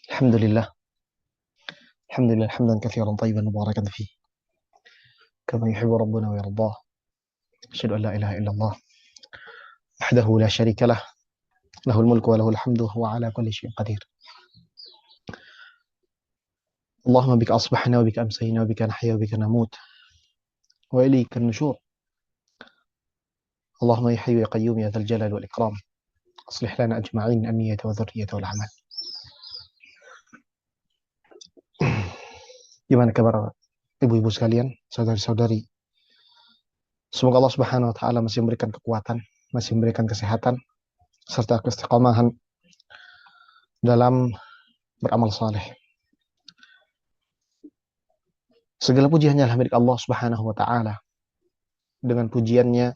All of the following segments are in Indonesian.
الحمد لله. الحمد لله حمدا كثيرا طيبا مباركا فيه كما يحب ربنا ويرضاه. أشهد أن لا إله إلا الله وحده لا شريك له، له الملك وله الحمد وهو على كل شيء قدير. اللهم بك أصبحنا وبك أمسينا وبك نحيا وبك نموت وإليك النشور. اللهم يا حي يا قيوم يا ذا الجلال والإكرام، أصلح لنا أجمعين النية والذرية والعمل. Gimana kabar ibu-ibu sekalian, saudari-saudari? Semoga Allah Subhanahu wa taala masih memberikan kekuatan, masih memberikan kesehatan serta keistiqomahan dalam beramal saleh. Segala puji hanyalah milik Allah Subhanahu wa taala. Dengan pujiannya,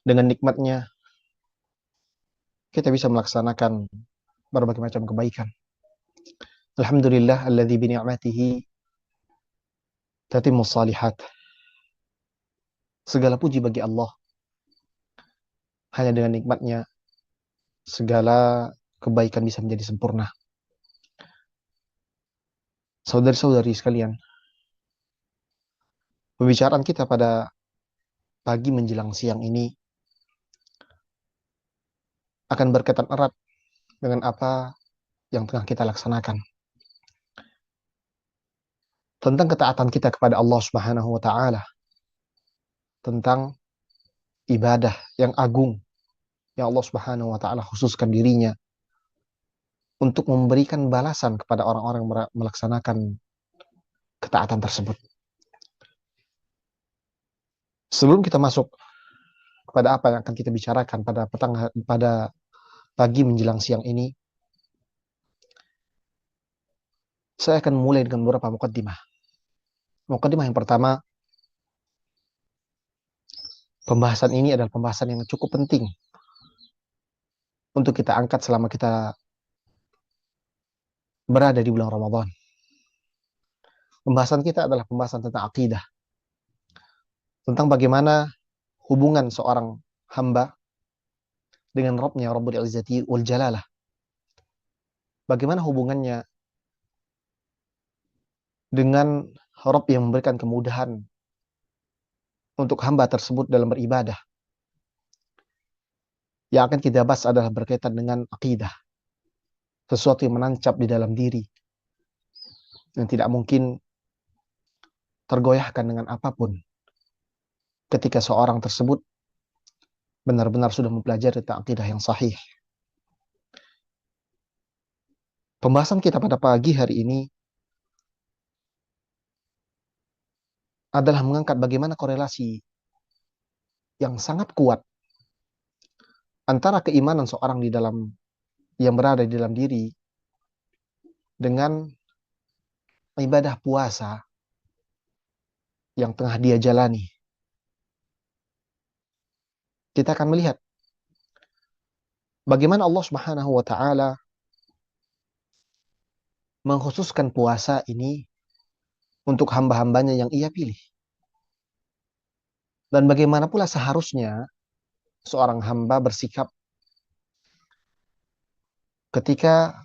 dengan nikmatnya, kita bisa melaksanakan berbagai macam kebaikan. Alhamdulillah alladzi bi ni'matihi tatimmus shalihat. Segala puji bagi Allah. Hanya dengan nikmatnya segala kebaikan bisa menjadi sempurna. Saudari-saudari sekalian, pembicaraan kita pada pagi menjelang siang ini akan berkaitan erat dengan apa yang tengah kita laksanakan. Tentang ketaatan kita kepada Allah Subhanahu wa taala, tentang ibadah yang agung yang Allah Subhanahu wa taala khususkan dirinya untuk memberikan balasan kepada orang-orang yang melaksanakan ketaatan tersebut. Sebelum kita masuk kepada apa yang akan kita bicarakan pada pagi menjelang siang ini, saya akan mulai dengan beberapa mukaddimah. Mukaddimah yang pertama, pembahasan ini adalah pembahasan yang cukup penting untuk kita angkat selama kita berada di bulan Ramadan. Pembahasan kita adalah pembahasan tentang akidah, tentang bagaimana hubungan seorang hamba dengan Rabbnya, Rabbul Izzati wal Jalalah. Bagaimana hubungannya dengan Rabb yang memberikan kemudahan untuk hamba tersebut dalam beribadah. Yang akan kita bahas adalah berkaitan dengan akidah. Sesuatu yang menancap di dalam diri, yang tidak mungkin tergoyahkan dengan apapun ketika seorang tersebut benar-benar sudah mempelajari tentang akidah yang sahih. Pembahasan kita pada pagi hari ini adalah mengangkat bagaimana korelasi yang sangat kuat antara keimanan seorang yang berada di dalam diri dengan ibadah puasa yang tengah dia jalani. Kita akan melihat bagaimana Allah Subhanahu wa taala mengkhususkan puasa ini untuk hamba-hambanya yang ia pilih. Dan bagaimana pula seharusnya seorang hamba bersikap ketika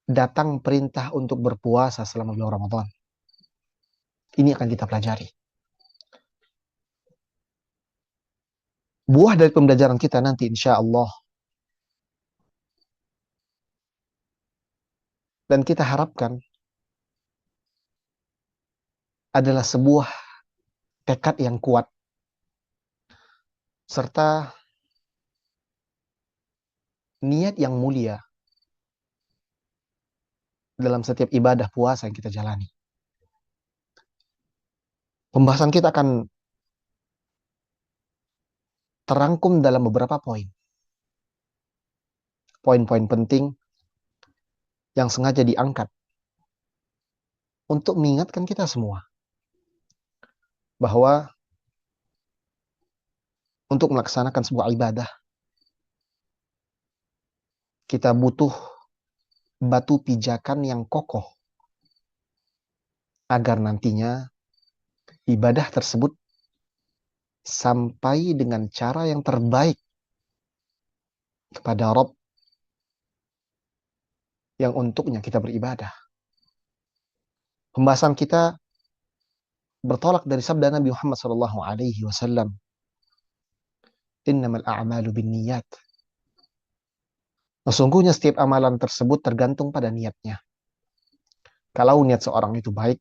datang perintah untuk berpuasa selama bulan Ramadan. Ini akan kita pelajari. Buah dari pembelajaran kita nanti insya Allah, dan kita harapkan adalah sebuah tekad yang kuat serta niat yang mulia dalam setiap ibadah puasa yang kita jalani. Pembahasan kita akan terangkum dalam beberapa poin. Poin-poin penting yang sengaja diangkat untuk mengingatkan kita semua bahwa untuk melaksanakan sebuah ibadah kita butuh batu pijakan yang kokoh agar nantinya ibadah tersebut sampai dengan cara yang terbaik kepada Rabb yang untuknya kita beribadah. Pembahasan kita bertolak dari sabda Nabi Muhammad SAW. Innamal a'malu binniyat. Sesungguhnya setiap amalan tersebut tergantung pada niatnya. Kalau niat seorang itu baik,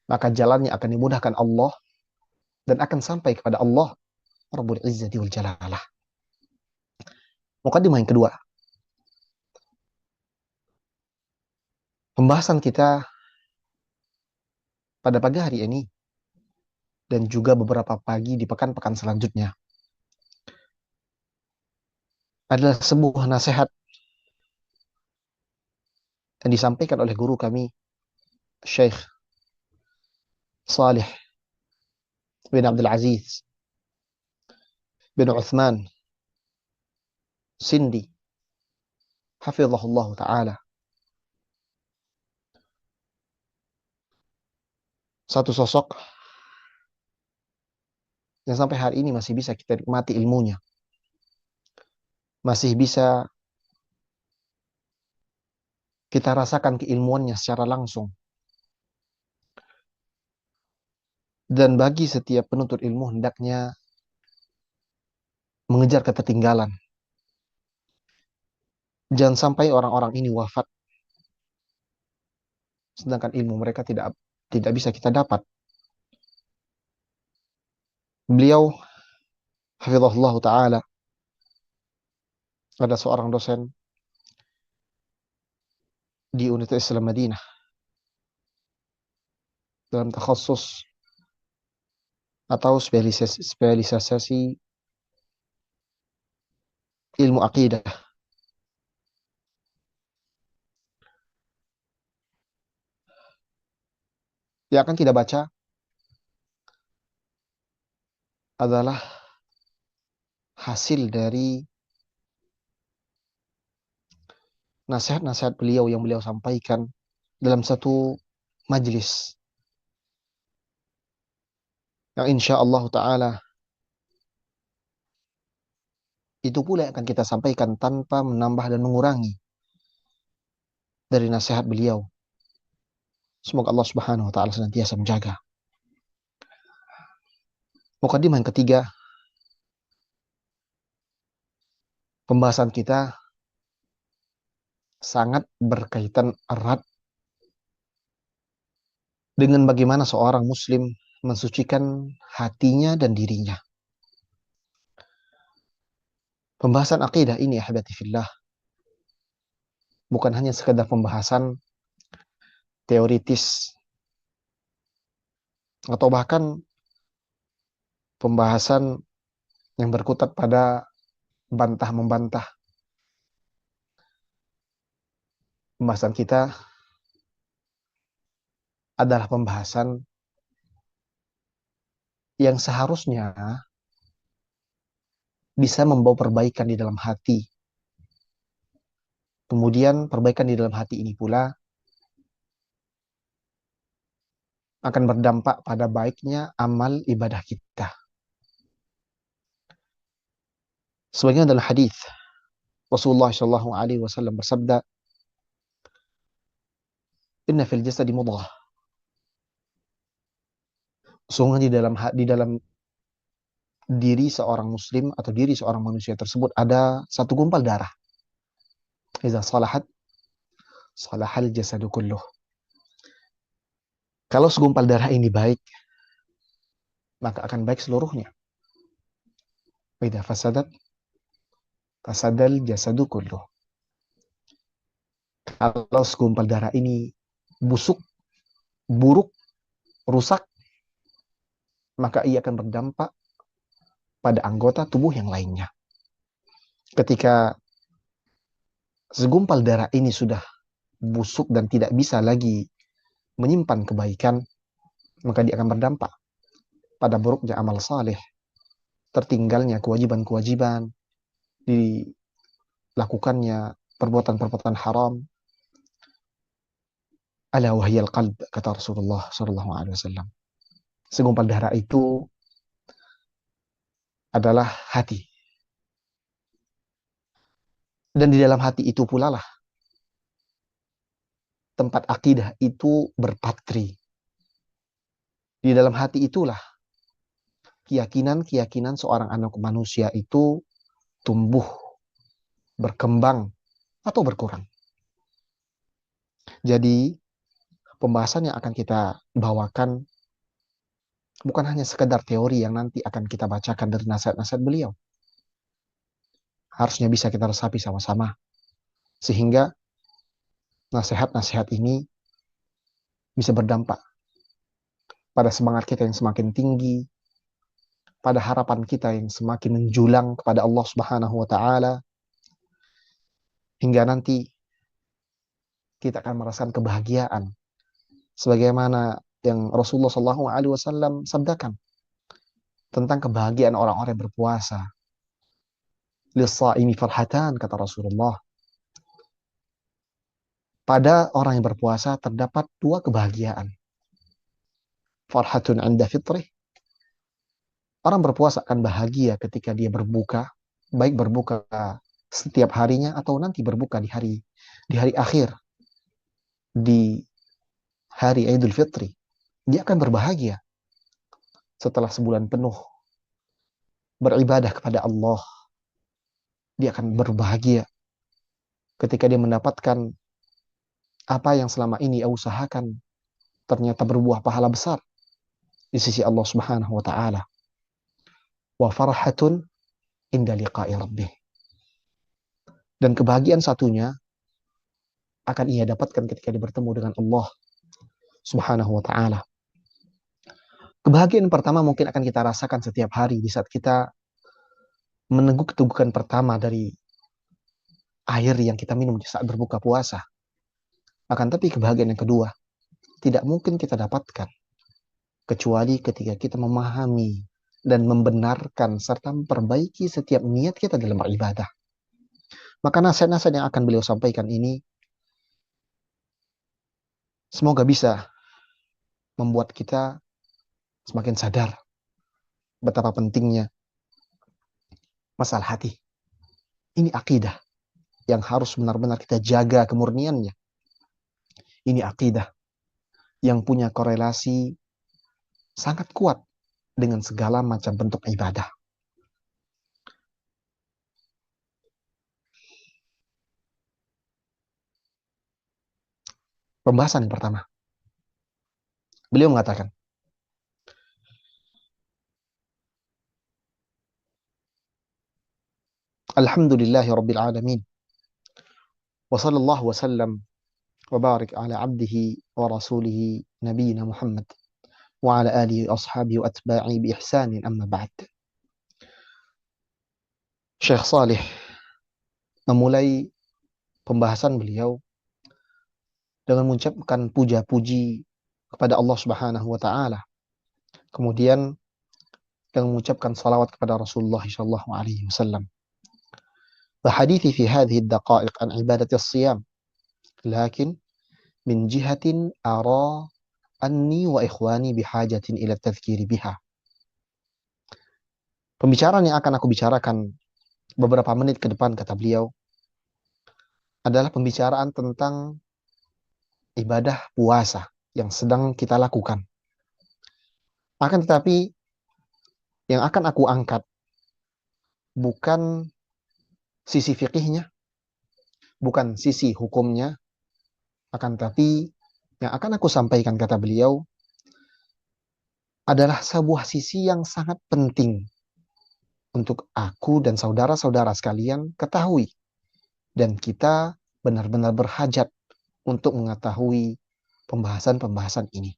maka jalannya akan dimudahkan Allah dan akan sampai kepada Allah Rabbul Izzati wal Jalalah. Mukadimah yang kedua. Pembahasan kita pada pagi hari ini dan juga beberapa pagi di pekan-pekan selanjutnya adalah sebuah nasihat yang disampaikan oleh guru kami, Syekh Salih bin Abdul Aziz bin Uthman Sindi, hafizahullah ta'ala. Satu sosok yang sampai hari ini masih bisa kita nikmati ilmunya. Masih bisa kita rasakan keilmuannya secara langsung. Dan bagi setiap penuntut ilmu hendaknya mengejar ketertinggalan. Jangan sampai orang-orang ini wafat sedangkan ilmu mereka tidak bisa kita dapat. Beliau hafizahullah taala ada seorang dosen di Universitas Islam Madinah dalam takhasus atau spesialisasi ilmu akidah. Yang akan kita baca adalah hasil dari nasihat-nasihat beliau yang beliau sampaikan dalam satu majelis yang insya Allah Ta'ala itu pula yang akan kita sampaikan tanpa menambah dan mengurangi dari nasihat beliau. Semoga Allah Subhanahu Wa Ta'ala senantiasa menjaga. Mukadimah yang ketiga, pembahasan kita sangat berkaitan erat dengan bagaimana seorang muslim mensucikan hatinya dan dirinya. Pembahasan akidah ini, ahibati fillah, bukan hanya sekedar pembahasan teoritis atau bahkan pembahasan yang berkutat pada bantah-membantah. Pembahasan kita adalah pembahasan yang seharusnya bisa membawa perbaikan di dalam hati. Kemudian perbaikan di dalam hati ini pula akan berdampak pada baiknya amal ibadah kita. Sebagaimana dalam hadis Rasulullah Shallallahu Alaihi Wasallam bersabda, Inna fil jasadi mudghah. Sungguh di dalam diri seorang muslim atau diri seorang manusia tersebut ada satu gumpal darah. Idza salahat salahal jasadu kulluh. Kalau segumpal darah ini baik, maka akan baik seluruhnya. Idza fasadat fasadal jasadu kulluh. Kalau segumpal darah ini busuk, buruk, rusak, maka ia akan berdampak pada anggota tubuh yang lainnya. Ketika segumpal darah ini sudah busuk dan tidak bisa lagi menyimpan kebaikan, maka dia akan berdampak pada buruknya amal saleh, tertinggalnya kewajiban-kewajiban, dilakukannya perbuatan-perbuatan haram. Ala wahyal qalb, kata Rasulullah sallallahu alaihi wasallam. Segumpal darah itu adalah hati. Dan di dalam hati itu pula lah tempat akidah itu berpatri. Di dalam hati itulah keyakinan-keyakinan seorang anak manusia itu tumbuh, berkembang, atau berkurang. Jadi, pembahasan yang akan kita bawakan bukan hanya sekedar teori yang nanti akan kita bacakan dari nasihat-nasihat beliau. Harusnya bisa kita resapi sama-sama. Sehingga nasihat-nasihat ini bisa berdampak pada semangat kita yang semakin tinggi, pada harapan kita yang semakin menjulang kepada Allah Subhanahu wa taala, hingga nanti kita akan merasakan kebahagiaan sebagaimana yang Rasulullah SAW sabdakan tentang kebahagiaan orang-orang yang berpuasa. Lis-shaimi farhatan, kata Rasulullah. Pada orang yang berpuasa terdapat dua kebahagiaan. Farhatun 'inda fitrih. Orang berpuasa akan bahagia ketika dia berbuka, baik berbuka setiap harinya atau nanti berbuka di hari akhir, di hari Idul Fitri. Dia akan berbahagia setelah sebulan penuh beribadah kepada Allah. Dia akan berbahagia ketika dia mendapatkan apa yang selama ini ia usahakan ternyata berbuah pahala besar di sisi Allah Subhanahu wa taala. Wa farhatun inda liqa'i rabbih. Dan kebahagiaan satunya akan ia dapatkan ketika dia bertemu dengan Allah Subhanahu wa taala. Kebahagiaan pertama mungkin akan kita rasakan setiap hari di saat kita meneguk ketegukan pertama dari air yang kita minum di saat berbuka puasa. Akan tapi kebahagiaan yang kedua tidak mungkin kita dapatkan kecuali ketika kita memahami dan membenarkan serta memperbaiki setiap niat kita dalam beribadah. Maka nasihat-nasihat yang akan beliau sampaikan ini semoga bisa membuat kita semakin sadar betapa pentingnya masalah hati. Ini akidah yang harus benar-benar kita jaga kemurniannya. Ini akidah yang punya korelasi sangat kuat dengan segala macam bentuk ibadah. Pembahasan yang pertama. Beliau mengatakan, Alhamdulillahi Rabbil Alamin. Wa sallallahu wa sallam wa barik ala abdihi wa rasulihi nabiyina Muhammad wa ala alihi ashabihi wa atba'i bi ihsanin amma ba'd. Syekh Salih memulai pembahasan beliau dengan mengucapkan puja-puji kepada Allah Subhanahu wa taala. Kemudian dengan mengucapkan salawat kepada Rasulullah sallallahu alaihi wasallam. وحديثي في هذه الدقائق عن عبادة الصيام لكن من جهة أرى أني وإخواني بحاجة إلى التذكير بها. Pembicaraan yang akan aku bicarakan beberapa menit ke depan, kata beliau, adalah pembicaraan tentang ibadah puasa yang sedang kita lakukan. Akan tetapi yang akan aku angkat bukan sisi fikihnya, bukan sisi hukumnya, akan tetapi yang akan aku sampaikan, kata beliau, adalah sebuah sisi yang sangat penting untuk aku dan saudara-saudara sekalian ketahui. Dan kita benar-benar berhajat untuk mengetahui pembahasan-pembahasan ini.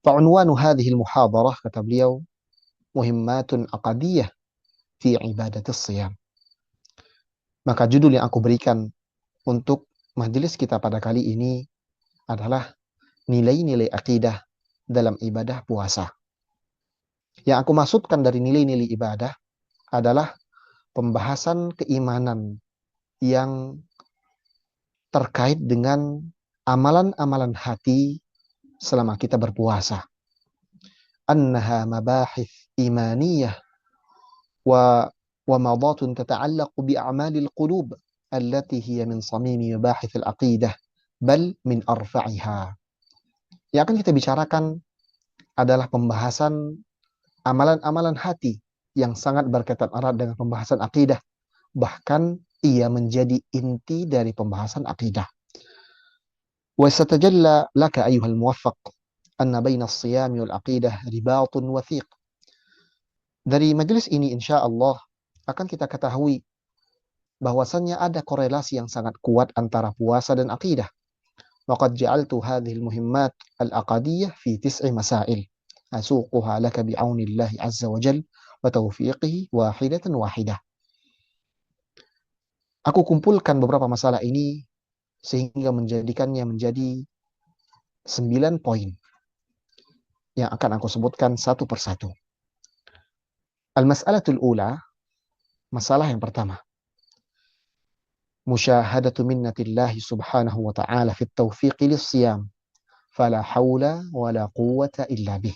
Fa'unwanu hadhil muhadarah, kata beliau, muhimmatun aqadiyah fi ibadatis siyam. Maka judul yang aku berikan untuk majelis kita pada kali ini adalah nilai-nilai akidah dalam ibadah puasa. Yang aku maksudkan dari nilai-nilai ibadah adalah pembahasan keimanan yang terkait dengan amalan-amalan hati selama kita berpuasa. Annaha mabahith imaniyah ومضات تتعلق بأعمال القلوب التي هي من صميم مباحث العقيدة bal min arfa'iha. Yang akan kita bicarakan adalah pembahasan amalan-amalan hati yang sangat berkaitan erat dengan pembahasan akidah. Bahkan ia menjadi inti dari pembahasan akidah. وستجلى لك أيها الموفق أن بين الصيام والعقيدة رباط وثيق. Dari majelis ini insya Allah akan kita ketahui bahwasannya ada korelasi yang sangat kuat antara puasa dan akidah. وقد جعلت هذه المهمات العقدية في 9 مسائل أسوقها لك بعون الله عز وجل وتوفيقه واحدة واحدة. Aku kumpulkan beberapa masalah ini sehingga menjadikannya menjadi 9 poin yang akan aku sebutkan satu persatu. Al-mas'alatul ula, masalah yang pertama. Musyahadatu minnatillahi subhanahu wa ta'ala fit taufiqi lis-siyam. Fala hawla wa la quwwata illa bih.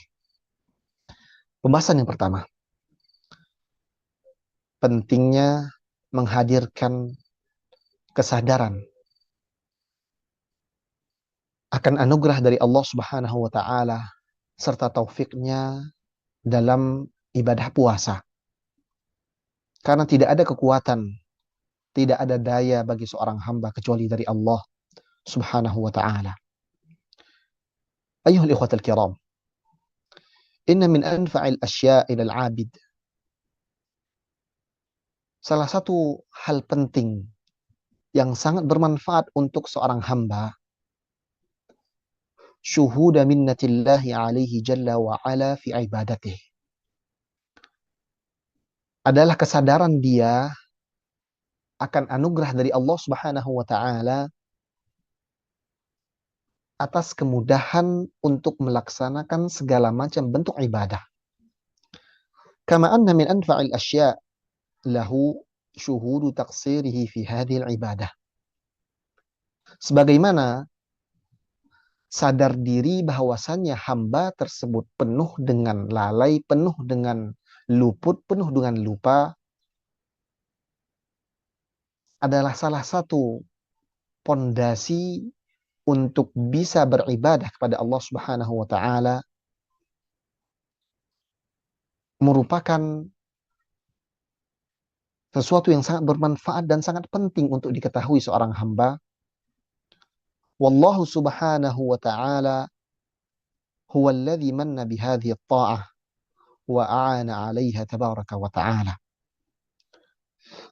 Pembahasan yang pertama. Pentingnya menghadirkan kesadaran akan anugerah dari Allah Subhanahu wa taala serta taufiknya dalam ibadah puasa. Karena tidak ada kekuatan, tidak ada daya bagi seorang hamba kecuali dari Allah Subhanahu wa taala. Ayuhal ikhwatal kiram, inna min anfa'il asya'i lil 'abid. Salah satu hal penting yang sangat bermanfaat untuk seorang hamba, syuhuda minnatillahi alaihi jalla wa ala fi ibadatih. Adalah kesadaran dia akan anugerah dari Allah Subhanahu wa taala atas kemudahan untuk melaksanakan segala macam bentuk ibadah. Kama anna min anfa'il asya' lahu syuhudu taqsirihi fi hadhil ibadah. Sebagaimana sadar diri bahwasannya hamba tersebut penuh dengan lalai, penuh dengan luput, penuh dengan lupa, adalah salah satu pondasi untuk bisa beribadah kepada Allah Subhanahu wa taala, merupakan sesuatu yang sangat bermanfaat dan sangat penting untuk diketahui seorang hamba. Wallahu subhanahu wa ta'ala huwa alladhi manna bihadhihi at-ta'ah wa a'ana 'alaiha tabaraka wa ta'ala.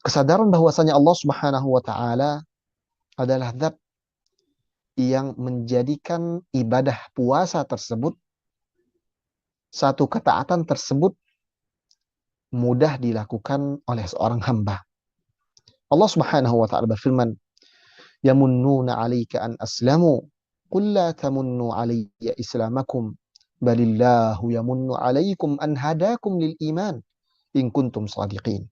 Kesadaran bahwasanya Allah Subhanahu wa taala adalah zat yang menjadikan ibadah puasa tersebut, satu ketaatan tersebut, mudah dilakukan oleh seorang hamba. Allah Subhanahu wa taala berfirman, yamunnuna 'alaika an aslamu qul la tamunnu 'alayya islamakum balillahu yamunnu 'alaikum an hadakum lil iman in kuntum shadiqin.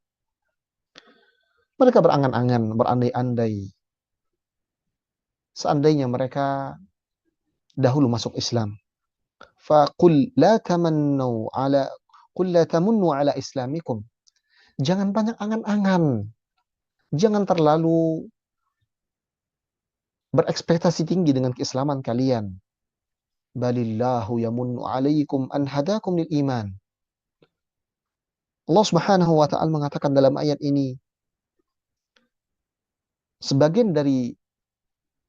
Mereka berangan-angan, berandai-andai seandainya mereka dahulu masuk Islam. Faqul la tamannu 'ala qul la tamunnu 'ala islamikum. Jangan banyak angan-angan. Jangan terlalu berekspektasi tinggi dengan keislaman kalian. Balillahu yamunnu 'alaikum an hadakum lil iman. Allah Subhanahu wa taala mengatakan dalam ayat ini, sebagian dari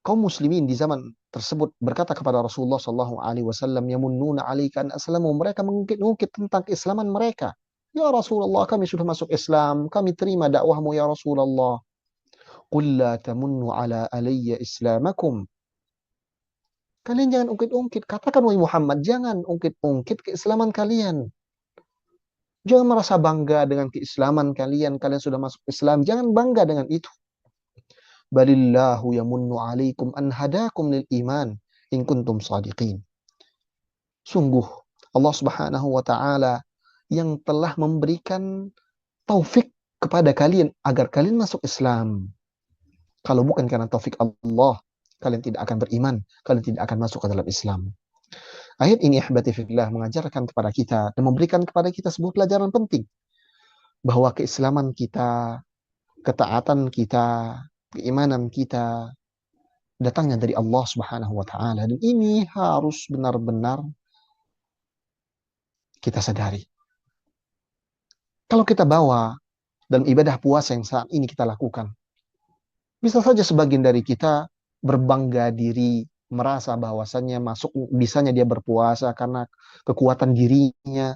kaum muslimin di zaman tersebut berkata kepada Rasulullah sallallahu alaihi wasallam, yamunnuna 'alaika an aslamu, mereka mengungkit-ungkit tentang keislaman mereka. Ya Rasulullah, kami sudah masuk Islam, kami terima dakwahmu ya Rasulullah. Qul la tamunnu 'ala alayya islamakum. Kalian jangan ungkit-ungkit. Katakan wahai Muhammad, jangan ungkit-ungkit keislaman kalian. Jangan merasa bangga dengan keislaman kalian. Kalian sudah masuk Islam. Jangan bangga dengan itu. Balillahu yamunnu 'alaikum an hadakum lil iman in kuntum shadiqin. Sungguh Allah Subhanahu wa taala yang telah memberikan taufik kepada kalian agar kalian masuk Islam. Kalau bukan karena taufik Allah, kalian tidak akan beriman, kalian tidak akan masuk ke dalam Islam. Ayat ini ahbati fillah mengajarkan kepada kita dan memberikan kepada kita sebuah pelajaran penting, bahwa keislaman kita, ketaatan kita, keimanan kita datangnya dari Allah Subhanahu wa taala, dan ini harus benar-benar kita sadari. Kalau kita bawa dalam ibadah puasa yang saat ini kita lakukan, bisa saja sebagian dari kita berbangga diri, merasa bahwasannya masuk bisanya dia berpuasa karena kekuatan dirinya.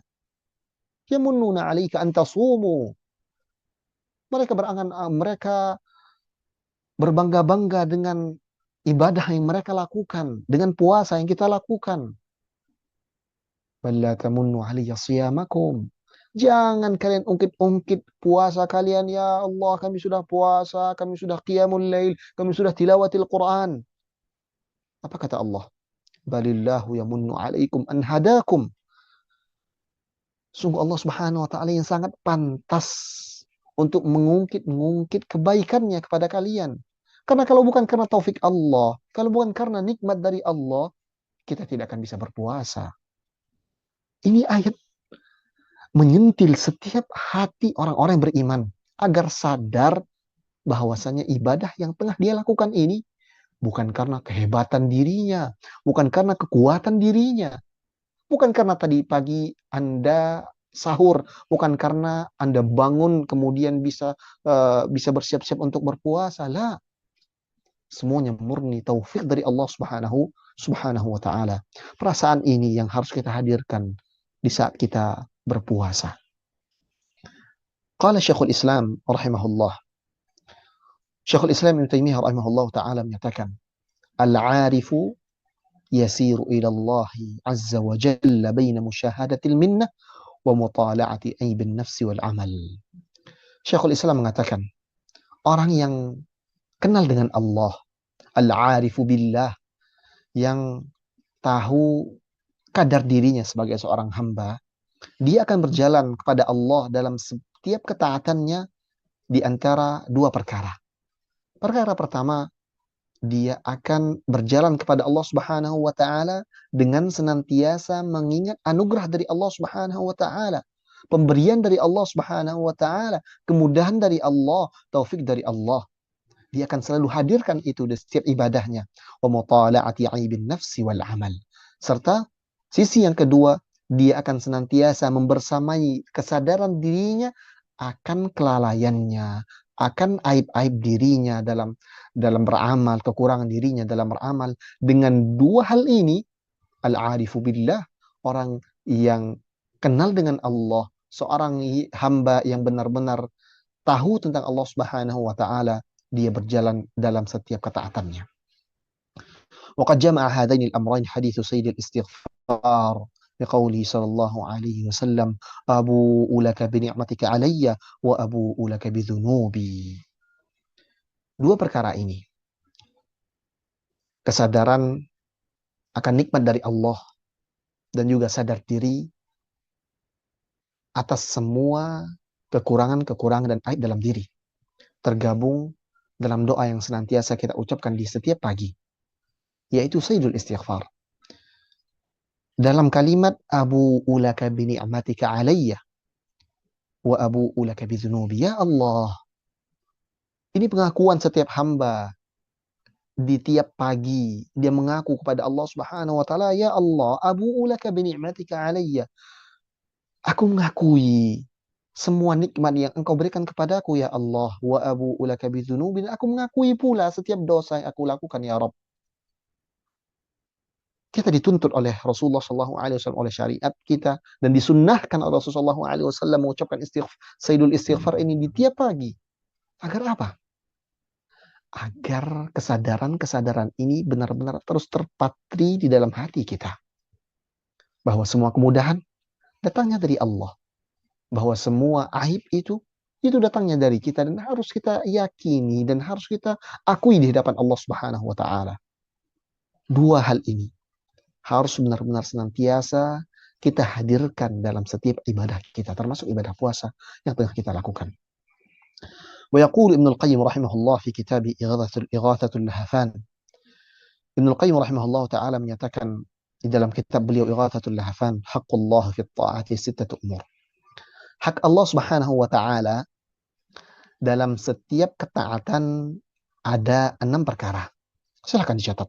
Yamunnuna 'alaika an tasumu. Mereka berbangga-bangga dengan ibadah yang mereka lakukan, dengan puasa yang kita lakukan. Balla tamunnu 'alayya shiyamakum. Jangan kalian ungkit-ungkit puasa kalian. Ya Allah, kami sudah puasa, kami sudah qiyamul lail, kami sudah tilawatil Quran. Apa kata Allah? Balillahu yamunnu 'alaikum an hadakum. Sungguh Allah Subhanahu wa taala yang sangat pantas untuk mengungkit-ngungkit kebaikannya kepada kalian. Karena kalau bukan karena taufik Allah, kalau bukan karena nikmat dari Allah, kita tidak akan bisa berpuasa. Ini ayat menyentil setiap hati orang-orang yang beriman agar sadar bahwasanya ibadah yang tengah dia lakukan ini bukan karena kehebatan dirinya, bukan karena kekuatan dirinya, bukan karena tadi pagi Anda sahur, bukan karena Anda bangun kemudian bisa bersiap-siap untuk berpuasa. Lah, semuanya murni taufik dari Allah Subhanahu wa taala. Perasaan ini yang harus kita hadirkan di saat kita berpuasa. Qala Syekhul Islam rahimahullah. Syekhul Islam Ibnu Taimiyah rahimahullah taala menyatakan, al-'arifu yasiru ila Allah azza wa jalla baina musyahadatil minnah wa mutala'ati aibin nafsi wal amal. Syekhul Islam mengatakan, orang yang kenal dengan Allah, al-'arifu billah, yang tahu kadar dirinya sebagai seorang hamba, dia akan berjalan kepada Allah dalam setiap ketaatannya di antara dua perkara. Perkara pertama, dia akan berjalan kepada Allah Subhanahu wa taala dengan senantiasa mengingat anugerah dari Allah Subhanahu wa taala, pemberian dari Allah Subhanahu wa taala, kemudahan dari Allah, taufik dari Allah. Dia akan selalu hadirkan itu di setiap ibadahnya. Wa mutala'ati 'aibin nafsi wal amal. Serta sisi yang kedua, dia akan senantiasa membersamai kesadaran dirinya akan kelalaiannya, akan aib-aib dirinya dalam beramal, kekurangan dirinya dalam beramal. Dengan dua hal ini, al-arifu billah, orang yang kenal dengan Allah, seorang hamba yang benar-benar tahu tentang Allah Subhanahu wa taala, dia berjalan dalam setiap ketaatannya. وقد جمع هذين الأمرين حديث سيد الاستغفار بقوله صلى الله عليه وسلم أبوء لك بنعمتك علي وأبوء لك بذنوبي. Dua perkara ini, kesadaran akan nikmat dari Allah dan juga sadar diri atas semua kekurangan-kekurangan dan aib dalam diri, tergabung dalam doa yang senantiasa kita ucapkan di setiap pagi, yaitu Sayyidul Istighfar. Dalam kalimat Abu ulaka bi ni'matika alayya wa abu ulaka bi dzunubi. Ya Allah, ini pengakuan setiap hamba di tiap pagi. Dia mengaku kepada Allah Subhanahu wa taala, ya Allah, abu ulaka bi ni'matika alayya. Aku mengakui semua nikmat yang Engkau berikan kepadaku, ya Allah. Wa abu ulaka bi dzunubi. Aku mengakui pula setiap dosa yang aku lakukan, ya Rabb. Kita dituntut oleh Rasulullah SAW, oleh syariat kita, dan disunnahkan oleh Rasulullah SAW mengucapkan Sayyidul Istighfar ini di tiap pagi. Agar apa? Agar kesadaran-kesadaran ini benar-benar terus terpatri di dalam hati kita. Bahwa semua kemudahan datangnya dari Allah. Bahwa semua aib itu datangnya dari kita, dan harus kita yakini dan harus kita akui di hadapan Allah Subhanahu wa taala. Dua hal ini harus benar-benar senantiasa kita hadirkan dalam setiap ibadah kita, termasuk ibadah puasa yang tengah kita lakukan. Wa yaqul Ibnu Al-Qayyim rahimahullah fi kitab Ighathatul Lahafan. Ibnu Al-Qayyim rahimahullah taala menyatakan di dalam kitab beliau Ighathatul Lahafan, haqqullah fi ta'ati sittatu umur. Hak Allah Subhanahu wa taala dalam setiap ketaatan ada 6 perkara. Silahkan dicatat.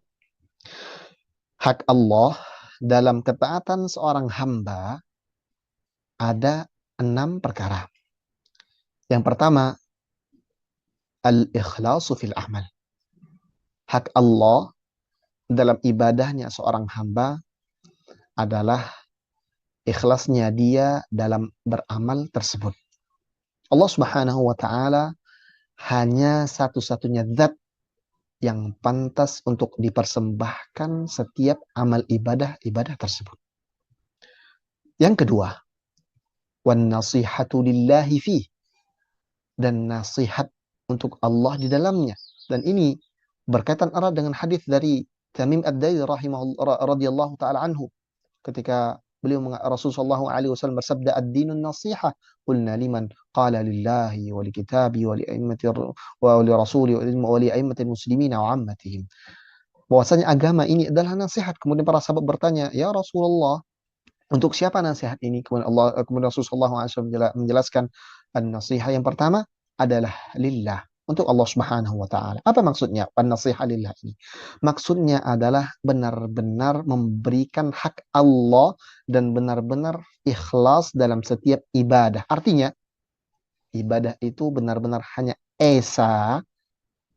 Hak Allah dalam ketaatan seorang hamba ada 6 perkara. Yang pertama, al-ikhlasu fil amal. Hak Allah dalam ibadahnya seorang hamba adalah ikhlasnya dia dalam beramal tersebut. Allah Subhanahu wa taala hanya satu-satunya zat yang pantas untuk dipersembahkan setiap amal ibadah tersebut. Yang kedua, wan nasihatu lillahi fi, dan nasihat untuk Allah di dalamnya. Dan ini berkaitan erat dengan hadis dari Tamim Ad-Dari radhiyallahu taala anhu, ketika Rasulullah SAW bersabda, ad-dinun nasiha. Qulna liman? Qala lillahi wa li kitabi wa li a'immati wa li rasuli wa li a'immati muslimina wa ammatihim. Bahwasanya agama ini adalah nasihat. Kemudian para sahabat bertanya, ya Rasulullah, untuk siapa nasihat ini? Kemudian Rasulullah SAW menjelaskan, an-nasiha yang pertama adalah lillah, untuk Allah Subhanahu wa taala. Apa maksudnya an-nasiha lillah ini? Maksudnya adalah benar-benar memberikan hak Allah dan benar-benar ikhlas dalam setiap ibadah. Artinya, ibadah itu benar-benar hanya esa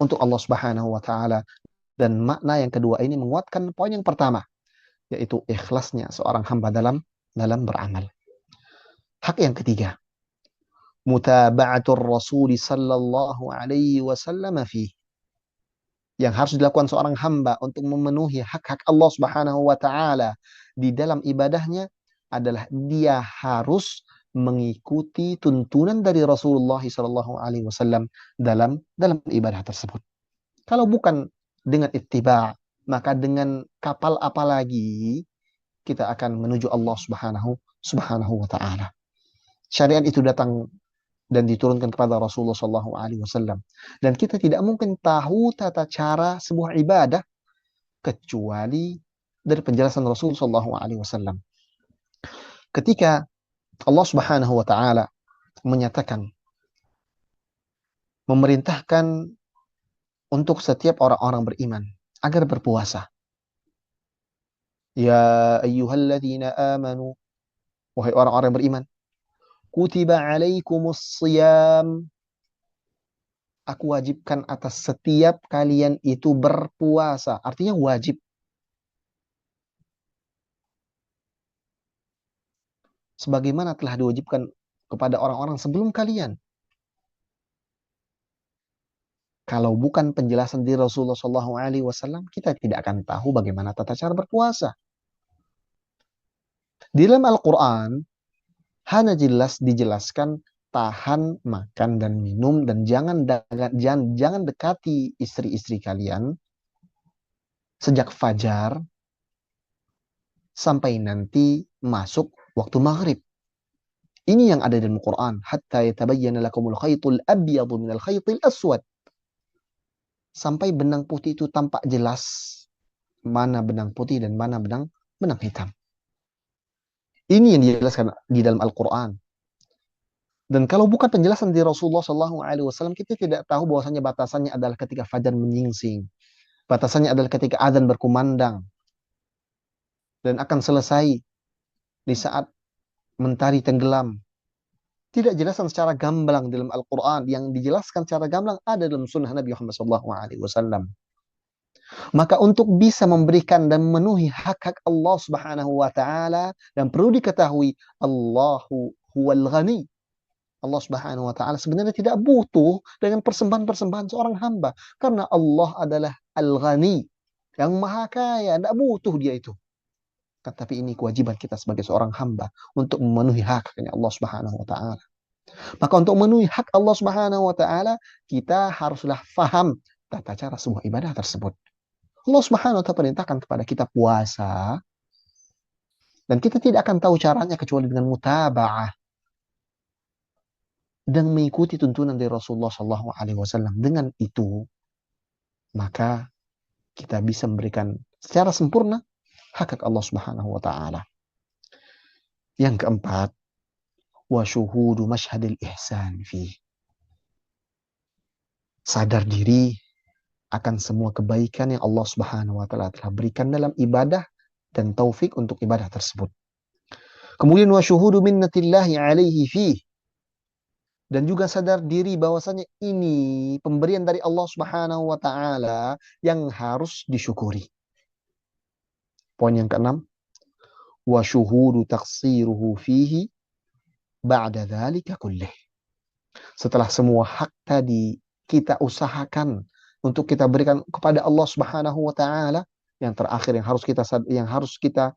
untuk Allah Subhanahu wa taala. Dan makna yang kedua ini menguatkan poin yang pertama, yaitu ikhlasnya seorang hamba dalam beramal. Hak yang ketiga, mutaba'atur Rasul sallallahu alaihi wasallam fi, yang harus dilakukan seorang hamba untuk memenuhi hak-hak Allah Subhanahu wa taala di dalam ibadahnya adalah dia harus mengikuti tuntunan dari Rasulullah sallallahu alaihi wasallam dalam ibadah tersebut. Kalau bukan dengan ittiba', maka dengan kapal apa lagi kita akan menuju Allah Subhanahu wa taala. Syariat itu datang dan diturunkan kepada Rasulullah Shallallahu Alaihi Wasallam, dan kita tidak mungkin tahu tata cara sebuah ibadah kecuali dari penjelasan Rasulullah Shallallahu Alaihi Wasallam. Ketika Allah Subhanahu Wa Taala menyatakan, memerintahkan untuk setiap orang-orang beriman agar berpuasa. Ya ayyuhalladzina amanu, wahai orang-orang beriman, kutiba alaikumus siyam, aku wajibkan atas setiap kalian itu berpuasa. Artinya wajib. Sebagaimana telah diwajibkan kepada orang-orang sebelum kalian. Kalau bukan penjelasan di Rasulullah SAW, kita tidak akan tahu bagaimana tata cara berpuasa. Di dalam Al-Quran, hanya jelas dijelaskan tahan makan dan minum, dan jangan dekati istri-istri kalian sejak fajar sampai nanti masuk waktu maghrib. Ini yang ada di dalam Quran. Hatta yatabayyana lakumul khaytul abyadu minal khaytil aswad. Sampai benang putih itu tampak jelas mana benang putih dan mana benang hitam. Ini yang dijelaskan di dalam Al-Quran. Dan kalau bukan penjelasan di Rasulullah SAW, kita tidak tahu bahwasanya batasannya adalah ketika fajar menyingsing. Batasannya adalah ketika azan berkumandang. Dan akan selesai di saat mentari tenggelam. Tidak jelaskan secara gamblang dalam Al-Quran. Yang dijelaskan secara gamblang ada dalam sunnah Nabi Muhammad SAW. Maka untuk bisa memberikan dan memenuhi hak-hak Allah Subhanahu wa taala, dan perlu diketahui Allahu huwal ghani. Allah Subhanahu wa taala sebenarnya tidak butuh dengan persembahan-persembahan seorang hamba, karena Allah adalah Al-Ghani, yang maha kaya, tidak butuh dia itu. Tapi ini kewajiban kita sebagai seorang hamba untuk memenuhi hak-haknya Allah Subhanahu wa taala. Maka untuk memenuhi hak Allah Subhanahu wa taala, kita haruslah faham tata cara sebuah ibadah tersebut. Allah Subhanahu wa taala perintahkan kepada kita puasa, dan kita tidak akan tahu caranya kecuali dengan mutaba'ah dan mengikuti tuntunan dari Rasulullah Shallallahu Alaihi Wasallam. Dengan itu, maka kita bisa memberikan secara sempurna hak Allah Subhanahu Wa Taala. Yang keempat, wa syuhudu masyhadil ihsan fi. Sadar diri akan semua kebaikan yang Allah Subhanahu wa taala telah berikan dalam ibadah dan taufik untuk ibadah tersebut. Kemudian wa syuhudu minnatillahi alaihi fi, dan juga sadar diri bahwasanya ini pemberian dari Allah Subhanahu wa taala yang harus disyukuri. Poin yang keenam, wa syuhudu taqsiruhu fihi ba'da dzalika kullih. Setelah semua hak tadi kita usahakan untuk kita berikan kepada Allah Subhanahu wa taala, yang terakhir yang harus kita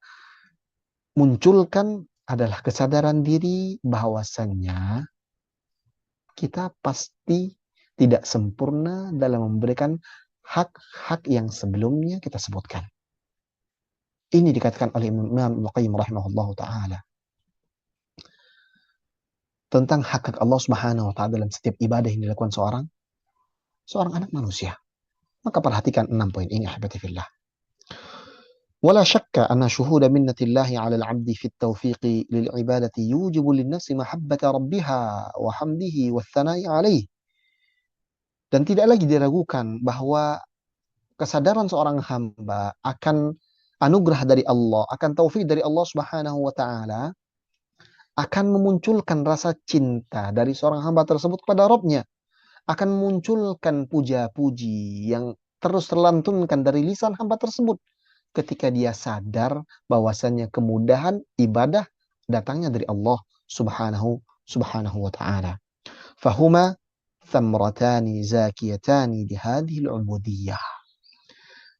munculkan adalah kesadaran diri bahwasannya kita pasti tidak sempurna dalam memberikan hak-hak yang sebelumnya kita sebutkan. Ini dikatakan oleh Imam Ibnu Qayyim rahimahullahu taala tentang hak Allah Subhanahu wa taala dalam setiap ibadah yang dilakukan seorang anak manusia. Maka perhatikan 6 poin ini, ahibati fillah. ولا شك أن شهود منة الله على العبد في التوفيق للعبادة يوجب للنفس محبة ربها وحمده والثناء عليه. Dan tidak lagi diragukan bahwa kesadaran seorang hamba akan anugerah dari Allah, akan taufik dari Allah Subhanahu wa taala, akan memunculkan rasa cinta dari seorang hamba tersebut kepada Rabb-nya, akan memunculkan puja-puji yang terus terlantunkan dari lisan hamba tersebut ketika dia sadar bahwasannya kemudahan ibadah datangnya dari Allah Subhanahu wa taala. Fahuma thamratani zakiyatani di hadhil ubudiyah.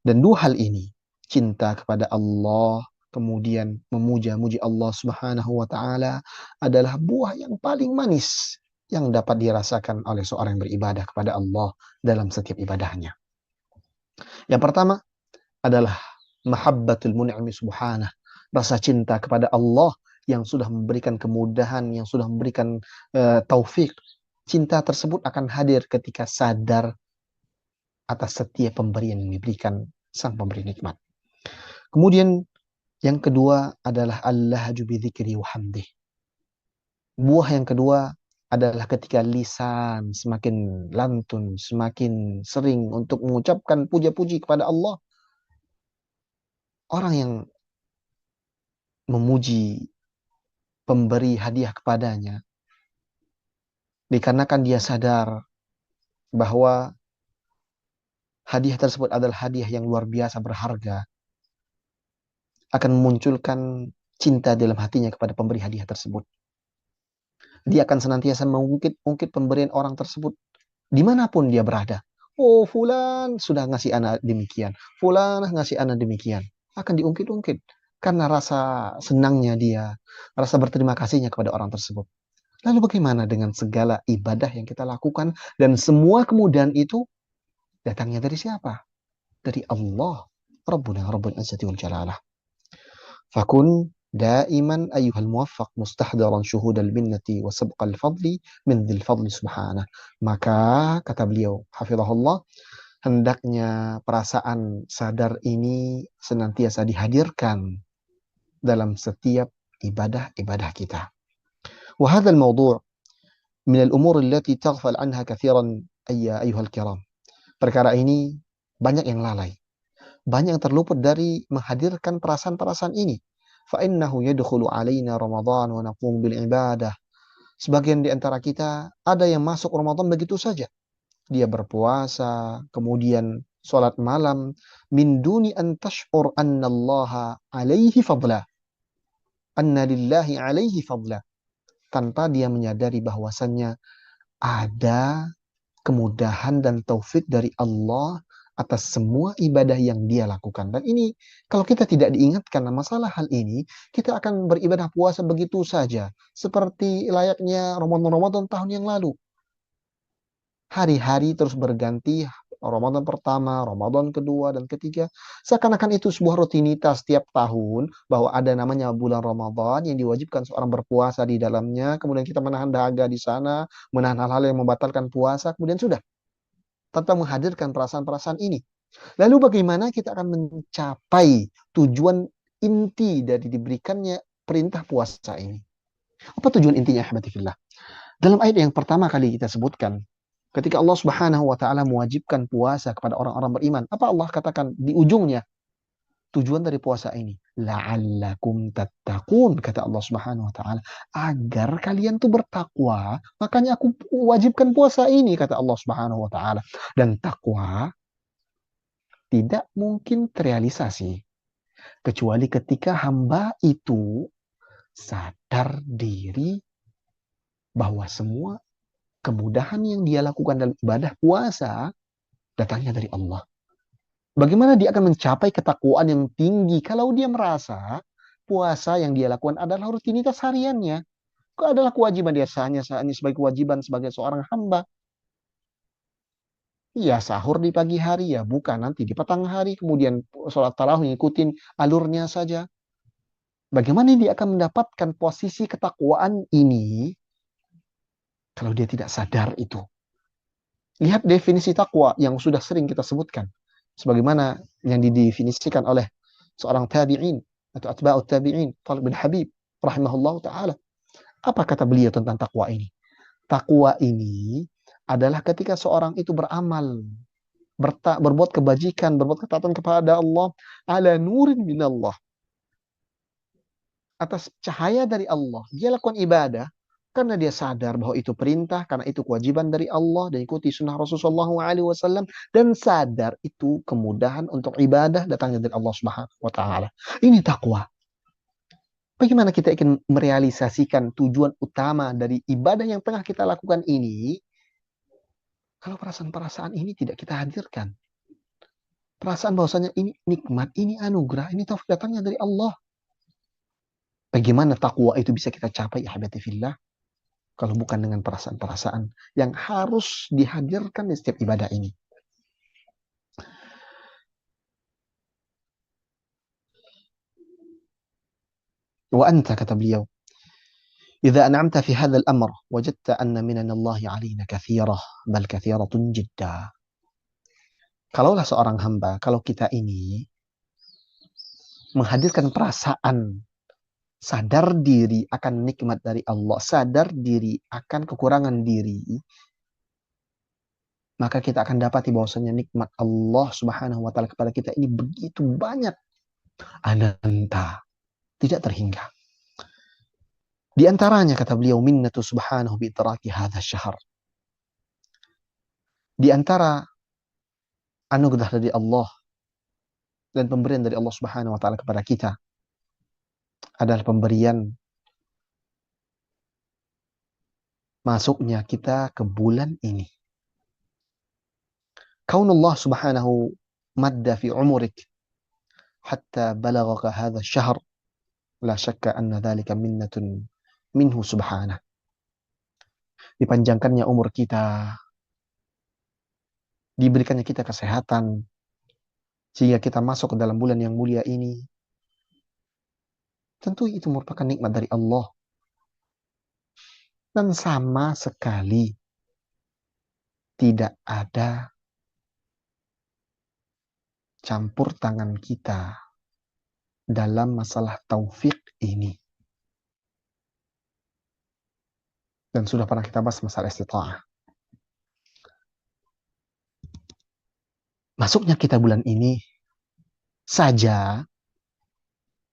Dan dua hal ini, cinta kepada Allah, kemudian memuja-muji Allah Subhanahu wa taala, adalah buah yang paling manis yang dapat dirasakan oleh seorang yang beribadah kepada Allah dalam setiap ibadahnya. Yang pertama adalah mahabbatul mun'imi subhanah, rasa cinta kepada Allah yang sudah memberikan kemudahan, yang sudah memberikan taufik. Cinta tersebut akan hadir ketika sadar atas setiap pemberian yang diberikan sang pemberi nikmat. Kemudian yang kedua adalah al-lahju bi dzikri wa hamdih. Buah yang kedua adalah ketika lisan semakin lantun, semakin sering untuk mengucapkan puja-puji kepada Allah. Orang yang memuji pemberi hadiah kepadanya, dikarenakan dia sadar bahwa hadiah tersebut adalah hadiah yang luar biasa berharga, akan memunculkan cinta dalam hatinya kepada pemberi hadiah tersebut. Dia akan senantiasa mengungkit pemberian orang tersebut dimanapun dia berada. Oh, fulan sudah ngasih anak demikian, fulan ngasih anak demikian. Akan diungkit-ungkit karena rasa senangnya dia, rasa berterima kasihnya kepada orang tersebut. Lalu bagaimana dengan segala ibadah yang kita lakukan dan semua kemudahan itu datangnya dari siapa? Dari Allah, Rabbuna Rabbul Izzati wal Jalalah. Fakun daiman ayyuhal muwaffaq mustahdaran syuhudal minnati wa sabqal fadli min dzil fadli subhanah. Maka kata beliau hafizahullah, hendaknya perasaan sadar ini senantiasa dihadirkan dalam setiap ibadah-ibadah kita. Wa hadzal mawdu' min al-umur allati taghfal anha katsiran ayyuhal kiram. Perkara ini banyak yang lalai, banyak yang terluput dari menghadirkan perasaan-perasaan ini. Fa innahu yadkhulu alaina Ramadan wa naqum bil ibadah. Sebagian di antara kita ada yang masuk Ramadan begitu saja. Dia berpuasa, kemudian sholat malam, min duni an tash'ur anna Allah alaihi fadla. Anna lillahi alaihi fadla. Tanpa dia menyadari bahwasannya ada kemudahan dan taufik dari Allah atas semua ibadah yang dia lakukan. Dan ini, kalau kita tidak diingatkan masalah hal ini, kita akan beribadah puasa begitu saja. Seperti layaknya Ramadan tahun yang lalu. Hari-hari terus berganti, Ramadan pertama, Ramadan kedua, dan ketiga. Seakan-akan itu sebuah rutinitas setiap tahun, bahwa ada namanya bulan Ramadan yang diwajibkan seorang berpuasa di dalamnya, kemudian kita menahan dahaga di sana, menahan hal-hal yang membatalkan puasa, kemudian sudah. Tanpa menghadirkan perasaan-perasaan ini. Lalu bagaimana kita akan mencapai tujuan inti dari diberikannya perintah puasa ini? Apa tujuan intinya, ahibati fillah? Dalam ayat yang pertama kali kita sebutkan, Ketika Allah Subhanahu wa taala mewajibkan puasa kepada orang-orang beriman, apa Allah katakan di ujungnya? Tujuan dari puasa ini, la'allakum tattaqun, kata Allah Subhanahu wa taala, agar kalian tuh bertakwa, makanya aku wajibkan puasa ini, kata Allah Subhanahu wa taala. Dan takwa tidak mungkin terrealisasi kecuali ketika hamba itu sadar diri bahwa semua kemudahan yang dia lakukan dalam ibadah puasa datangnya dari Allah. Bagaimana dia akan mencapai ketakwaan yang tinggi kalau dia merasa puasa yang dia lakukan adalah rutinitas hariannya? Kok adalah kewajiban dia hanya sebagai kewajiban sebagai seorang hamba? Ya sahur di pagi hari ya, bukan nanti di petang hari, kemudian sholat tarawih ngikutin alurnya saja. Bagaimana dia akan mendapatkan posisi ketakwaan ini kalau dia tidak sadar itu? Lihat definisi takwa yang sudah sering kita sebutkan. Sebagaimana yang didefinisikan oleh seorang tabi'in atau atba'ut tabi'in, Talib bin Habib, rahimahullah ta'ala. Apa kata beliau tentang takwa ini? Takwa ini adalah ketika seorang itu beramal, berbuat kebajikan, berbuat ketaatan kepada Allah, ala nurin minallah, atas cahaya dari Allah. Dia lakukan ibadah karena dia sadar bahwa itu perintah, karena itu kewajiban dari Allah, dan ikuti sunnah Rasulullah SAW, dan sadar itu kemudahan untuk ibadah datangnya dari Allah Subhanahu wa taala. Ini takwa. Bagaimana kita ingin merealisasikan tujuan utama dari ibadah yang tengah kita lakukan ini kalau perasaan-perasaan ini tidak kita hadirkan? Perasaan bahwasanya ini nikmat, ini anugerah, ini taufik datangnya dari Allah. Bagaimana takwa itu bisa kita capai, ahibati fillah? Kalau bukan dengan perasaan-perasaan yang harus dihadirkan di setiap ibadah ini. Wa anta, kata beliau, idza an'amta fi hadzal amr wajadta anna minallahi 'alaina katsirah bal katsiratun jidda. Kalaulah seorang hamba, kalau kita ini menghadirkan perasaan sadar diri akan nikmat dari Allah, sadar diri akan kekurangan diri, maka kita akan dapati bahwasanya nikmat Allah Subhanahu wa taala kepada kita ini begitu banyak, ananta, tidak terhingga. Di antaranya kata beliau, minnatu subhanahu bi idraki hadha syahr. Di antara anugerah dari Allah dan pemberian dari Allah Subhanahu wa taala kepada kita adalah pemberian masuknya kita ke bulan ini. Kaunullah Subhanahu madda fi umurik hatta balagaka hadha syahr, la syakka anna dhalika minnatun minhu subhanah. Dipanjangkannya umur kita, diberikannya kita kesehatan, sehingga kita masuk ke dalam bulan yang mulia ini. Tentu itu merupakan nikmat dari Allah. Dan sama sekali tidak ada campur tangan kita dalam masalah taufik ini. Dan sudah pernah kita bahas masalah istita'ah. Masuknya kita bulan ini saja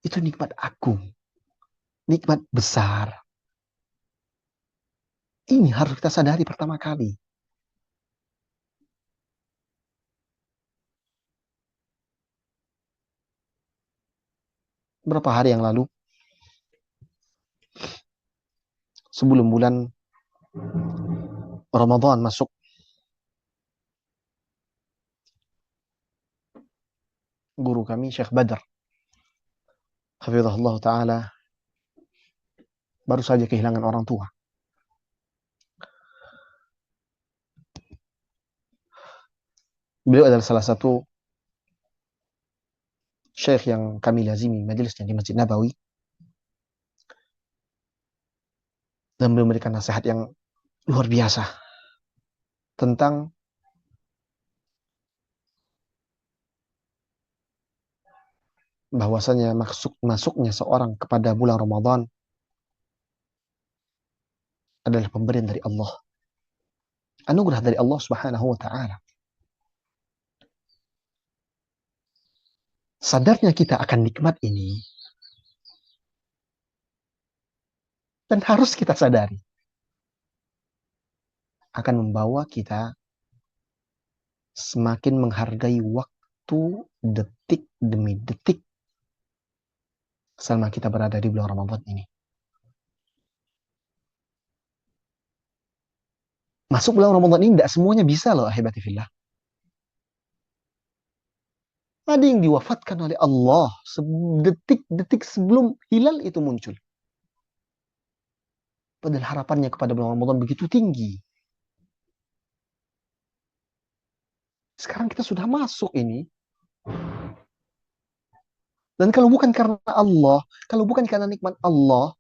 itu nikmat agung, nikmat besar. Ini harus kita sadari pertama kali. Berapa hari yang lalu, sebelum bulan Ramadan masuk, guru kami Syekh Badr, hafizahullah ta'ala, baru saja kehilangan orang tua. Beliau adalah salah satu syekh yang kami lazimi majelisnya di Masjid Nabawi, dan memberikan nasihat yang luar biasa tentang bahwasanya masuknya seorang kepada bulan Ramadan adalah pemberian dari Allah. Anugerah dari Allah Subhanahu wa taala. Sadarnya kita akan nikmat ini, dan harus kita sadari, akan membawa kita semakin menghargai waktu detik demi detik selama kita berada di bulan Ramadan ini. Masuk bulan Ramadan ini tidak semuanya bisa loh, ahibati fillah. Ada yang diwafatkan oleh Allah detik-detik sebelum hilal itu muncul. Padahal harapannya kepada bulan Ramadan begitu tinggi. Sekarang kita sudah masuk ini. Dan kalau bukan karena Allah, kalau bukan karena nikmat Allah,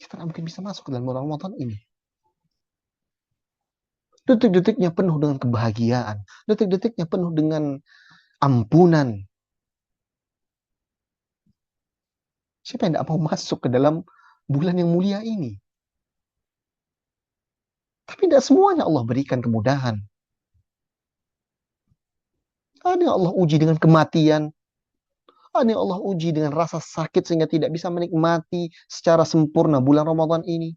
kita tidak mungkin bisa masuk ke dalam bulan Ramadan ini. Detik-detiknya penuh dengan kebahagiaan. Detik-detiknya penuh dengan ampunan. Siapa yang tidak mau masuk ke dalam bulan yang mulia ini? Tapi tidak semuanya Allah berikan kemudahan. Ada yang Allah uji dengan kematian. Ada yang Allah uji dengan rasa sakit sehingga tidak bisa menikmati secara sempurna bulan Ramadan ini.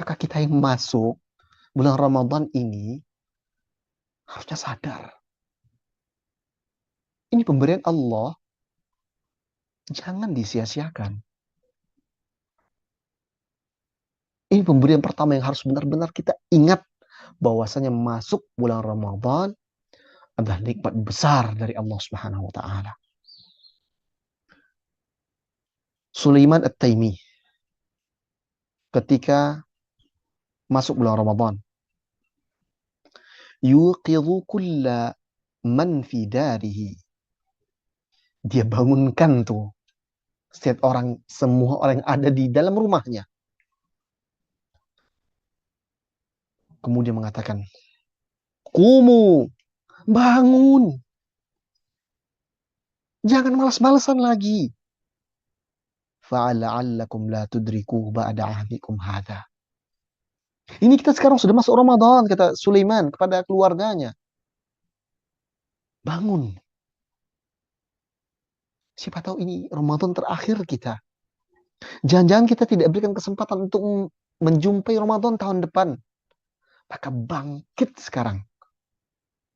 Maka kita yang masuk bulan Ramadan ini harusnya sadar. Ini pemberian Allah, jangan disia-siakan. Ini pemberian pertama yang harus benar-benar kita ingat, bahwasanya masuk bulan Ramadan adalah nikmat besar dari Allah Subhanahu wa taala. Sulaiman At-Taimi ketika masuk bulan Ramadan, yuqidhu kulla man fi darihi. Dia bangunkan tuh setiap orang, semua orang yang ada di dalam rumahnya. Kemudian mengatakan, "Qumu, bangun. Jangan malas-malasan lagi. Fa'ala'allakum la tudriku ba'da ahdikum hadha." Ini kita sekarang sudah masuk Ramadan, kata Sulaiman kepada keluarganya. Bangun. Siapa tahu ini Ramadan terakhir kita. Jangan-jangan kita tidak berikan kesempatan untuk menjumpai Ramadan tahun depan. Maka bangkit sekarang.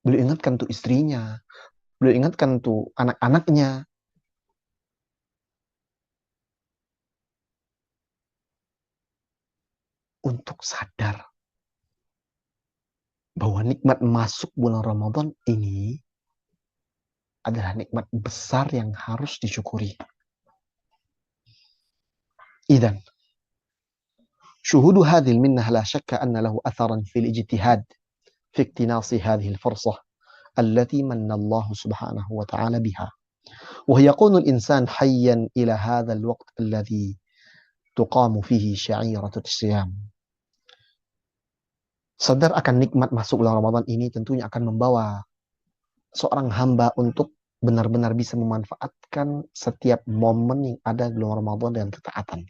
Beliau ingatkan tuh istrinya. Beliau ingatkan tuh anak-anaknya. Untuk sadar bahwa nikmat masuk bulan Ramadan ini adalah nikmat besar yang harus disyukuri. إذن شهود هذه المنة لا شك أن له أثرا في الاجتهاد في اقتناص هذه الفرصة التي من الله سبحانه وتعالى بها، وهي يكون الإنسان حيا إلى هذا الوقت الذي تقام فيه شعيرة الصيام. Sadar akan nikmat masuk bulan Ramadan ini tentunya akan membawa seorang hamba untuk benar-benar bisa memanfaatkan setiap momen yang ada di bulan Ramadan dengan ketaatan.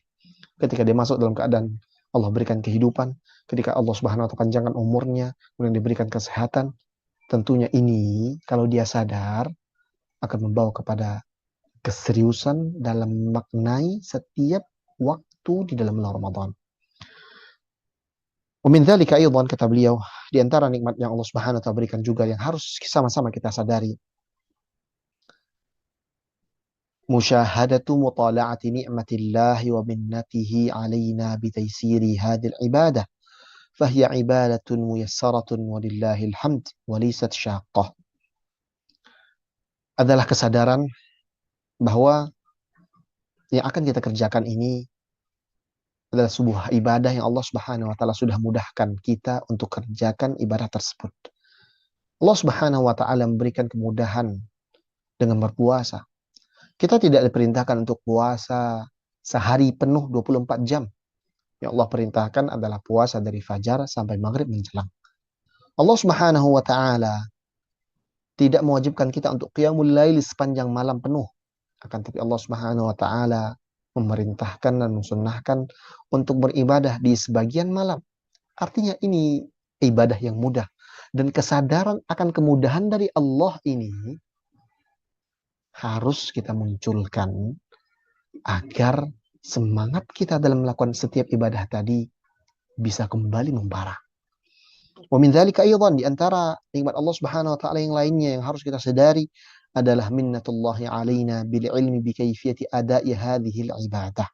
Ketika dia masuk dalam keadaan Allah berikan kehidupan, ketika Allah Subhanahu wa taala panjangkan umurnya, kemudian diberikan kesehatan, tentunya ini kalau dia sadar akan membawa kepada keseriusan dalam maknai setiap waktu di dalam bulan Ramadan. Wa min dzalika aidan, kata beliau, di antara nikmat yang Allah Subhanahu wa taala berikan juga yang harus sama-sama kita sadari, musyahadatu mutala'ati ni'matillahi wa minnatihi 'alaina bitaysiri hadhihi al-ibadah, fahiya ibadatun muyassaratun walillahil hamd wa laysat syaqqah. Adalah kesadaran bahwa yang akan kita kerjakan ini adalah sebuah ibadah yang Allah Subhanahu wa taala sudah mudahkan kita untuk kerjakan ibadah tersebut. Allah Subhanahu wa taala memberikan kemudahan dengan berpuasa. Kita tidak diperintahkan untuk puasa sehari penuh 24 jam. Yang Allah perintahkan adalah puasa dari fajar sampai maghrib menjelang. Allah Subhanahu wa taala tidak mewajibkan kita untuk qiyamul lail sepanjang malam penuh. Akan tapi Allah Subhanahu wa taala memerintahkan dan mensunnahkan untuk beribadah di sebagian malam. Artinya ini ibadah yang mudah. Dan kesadaran akan kemudahan dari Allah ini harus kita munculkan agar semangat kita dalam melakukan setiap ibadah tadi bisa kembali membara. Wa min dzalika aidan, di antara nikmat Allah Subhanahu wa taala yang lainnya yang harus kita sadari adalah minnatullahi alaina bil ilmi bi kaifiyati ada'i hadhihi al ibadah.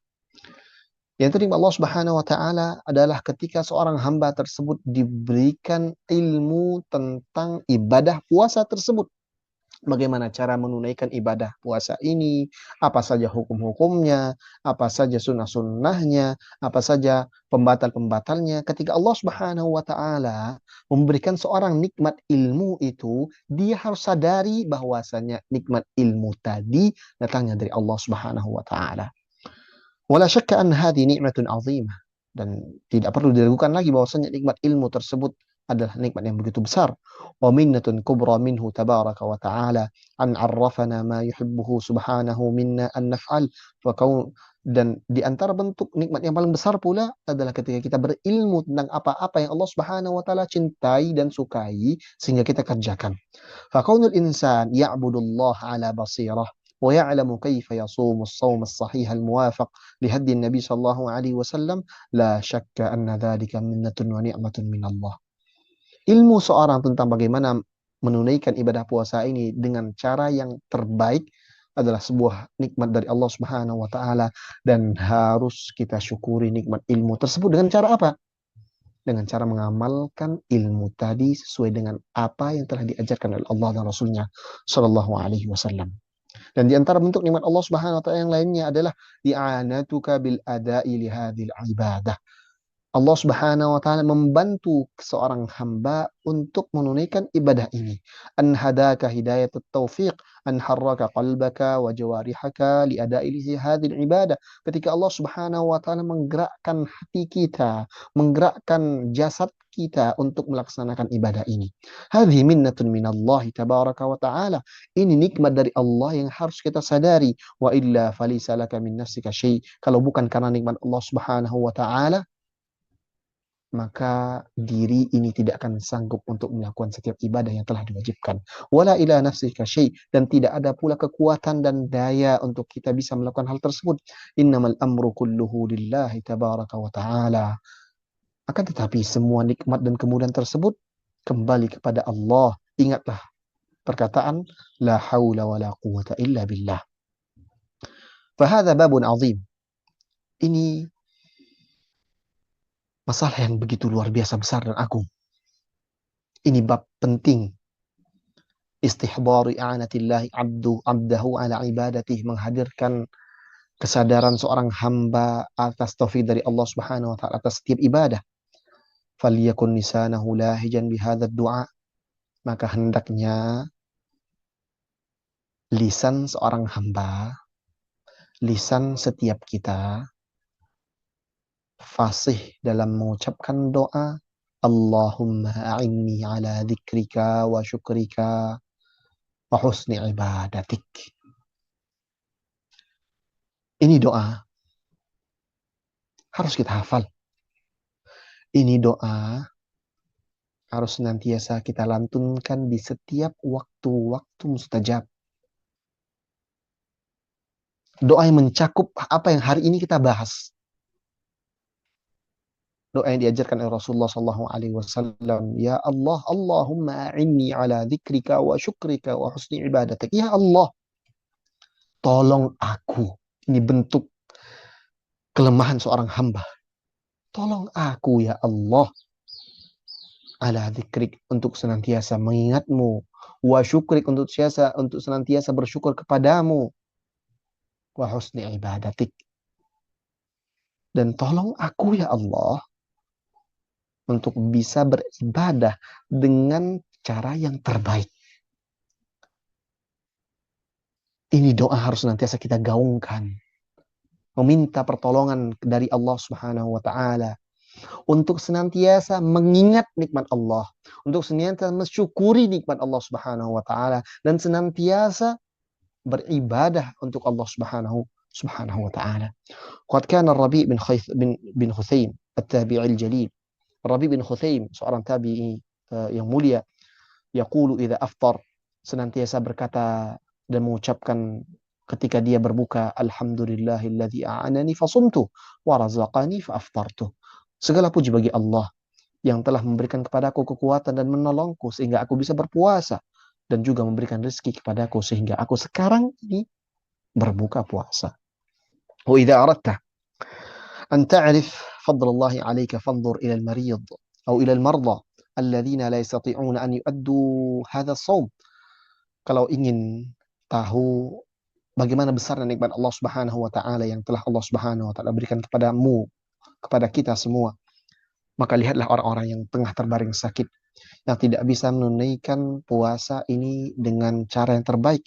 Yang nikmat Allah Subhanahu wa taala adalah ketika seorang hamba tersebut diberikan ilmu tentang ibadah puasa tersebut. Bagaimana cara menunaikan ibadah puasa ini, apa saja hukum-hukumnya, apa saja sunnah-sunnahnya, apa saja pembatal-pembatalnya. Ketika Allah Subhanahu wa taala memberikan seorang nikmat ilmu itu, dia harus sadari bahwasanya nikmat ilmu tadi datangnya dari Allah Subhanahu wa taala. Wala syakka an hadhi ni'matun 'azimah, dan tidak perlu diragukan lagi bahwasanya nikmat ilmu tersebut adalah nikmat yang begitu besar. Wa minnatun kubra minhu tabaraka wa ta'ala an 'arrafana ma yuhibbuhu subhanahu minna an naf'al. Dan di antara bentuk nikmat yang paling besar pula adalah ketika kita berilmu tentang apa-apa yang Allah Subhanahu wa taala cintai dan sukai sehingga kita kerjakan. Fa kaunul insan ya'budullaha ala basirah ويعلم كيف يصوم الصوم الصحيح الموافق لهدي النبي صلى الله عليه وسلم لا شك أن ذلك منة ونعمة من الله. Ilmu seorang tentang bagaimana menunaikan ibadah puasa ini dengan cara yang terbaik adalah sebuah nikmat dari Allah Subhanahu wa taala, dan harus kita syukuri nikmat ilmu tersebut dengan cara apa? Dengan cara mengamalkan ilmu tadi sesuai dengan apa yang telah diajarkan oleh Allah dan Rasulnya Shallallahu Alaihi Wasallam. Dan di antara bentuk nikmat Allah Subhanahu wa taala yang lainnya adalah i'anatuka bil ada'i li hadhil ibadah. Allah Subhanahu wa taala membantu seorang hamba untuk menunaikan ibadah ini. An hadaka hidayatut taufiq, an harraka qalbaka wa jawarihaka li ada'i hadhil ibadah. Ketika Allah Subhanahu wa taala menggerakkan hati kita, menggerakkan jasad kita untuk melaksanakan ibadah ini. Hadhi minnatun minallahi tabaraka wa ta'ala. Ini nikmat dari Allah yang harus kita sadari. Wa illa falisa laka min nafsika syai'. Kalau bukan karena nikmat Allah Subhanahu wa ta'ala, maka diri ini tidak akan sanggup untuk melakukan setiap ibadah yang telah diwajibkan. Wala ila nafsika syai', dan tidak ada pula kekuatan dan daya untuk kita bisa melakukan hal tersebut. Innamal amru kulluhu lillahi tabaraka wa ta'ala. Akan tetapi semua nikmat dan kemudahan tersebut kembali kepada Allah. Ingatlah perkataan la haula wala quwata illa billah. Fahadha babun azim. Ini masalah yang begitu luar biasa besar dan agung. Ini bab penting. Istihbaru i'anatillahi abdahu ala ibadatih, menghadirkan kesadaran seorang hamba atas taufik dari Allah Subhanahu wa taala atas setiap ibadah. Falyakun lisanahu lahijan bihadzal du'a, maka hendaknya lisan seorang hamba, lisan setiap kita fasih dalam mengucapkan doa Allahumma a'inni ala dzikrika wa syukrika wa husni ibadatik. Ini doa harus kita hafal. Ini doa harus senantiasa kita lantunkan di setiap waktu-waktu mustajab. Doa yang mencakup apa yang hari ini kita bahas. Doa yang diajarkan oleh Rasulullah SAW. Ya Allah, Allahumma a'inni ala dzikrika wa syukrika wa husni ibadatik. Ya Allah, tolong aku. Ini bentuk kelemahan seorang hamba. Tolong aku ya Allah. Ala dzikrik, untuk senantiasa mengingatmu. Wa syukrik, untuk senantiasa bersyukur kepadamu. Wa husni ibadatik. Dan tolong aku ya Allah untuk bisa beribadah dengan cara yang terbaik. Ini doa harus senantiasa kita gaungkan. Meminta pertolongan dari Allah Subhanahu wa taala untuk senantiasa mengingat nikmat Allah, untuk senantiasa mensyukuri nikmat Allah Subhanahu wa taala, dan senantiasa beribadah untuk Allah Subhanahu Subhanahu wa ta'ala. Qad kana Rabi' bin Khuthaim at-tabi'i al-jalil. Rabi' bin Khuthaim, seorang tabi'i yang mulia, yaqulu idza aftar, senantiasa berkata dan mengucapkan ketika dia berbuka, alhamdulillahilladzi a'anani fasumtu wa razaqani fa aftartu. Segala puji bagi Allah yang telah memberikan kepadaku kekuatan dan menolongku sehingga aku bisa berpuasa, dan juga memberikan rezeki kepadaku sehingga aku sekarang ini berbuka puasa. Wa idza aradta an ta'rif fadlallahi 'alaika fanzur ila al-marid atau ila al-marda alladzina la yastati'una an yu'addu hadha as-shaum. Kalau ingin tahu bagaimana besarnya nikmat Allah Subhanahu wa taala yang telah Allah Subhanahu wa taala berikan kepadamu, kepada kita semua, maka lihatlah orang-orang yang tengah terbaring sakit, yang tidak bisa menunaikan puasa ini dengan cara yang terbaik.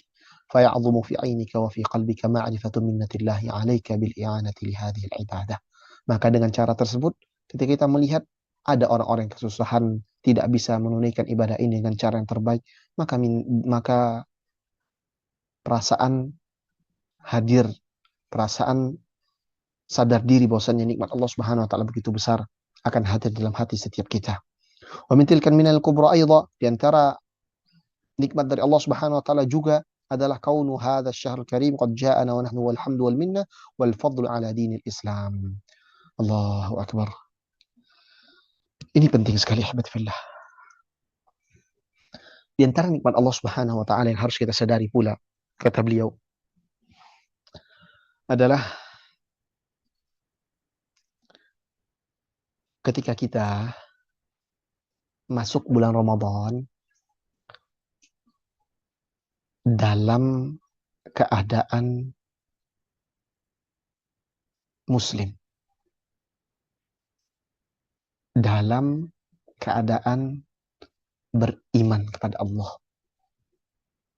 Faya'dhumu fi 'ainika wa fi qalbika ma'rifatu minnatillahi 'alaika bil i'anati li hadhihi al-ibadah. Maka dengan cara tersebut, ketika kita melihat ada orang-orang yang kesusahan tidak bisa menunaikan ibadah ini dengan cara yang terbaik, maka perasaan hadir, perasaan sadar diri bahwasanya nikmat Allah Subhanahu wa taala begitu besar akan hadir dalam hati setiap kita. Wa min tilkan minal kubra aidha, di antara nikmat dari Allah Subhanahu wa taala juga adalah kaunu hadha asy-syahrul karim qad ja'ana wa nahnu wal hamdu wal minna wal fadlu ala dinil Islam. Allahu akbar. Ini penting sekali ahbab fillah. Di antara nikmat Allah Subhanahu wa taala yang harus kita sadari pula, kata beliau, adalah ketika kita masuk bulan Ramadan dalam keadaan muslim, dalam keadaan beriman kepada Allah.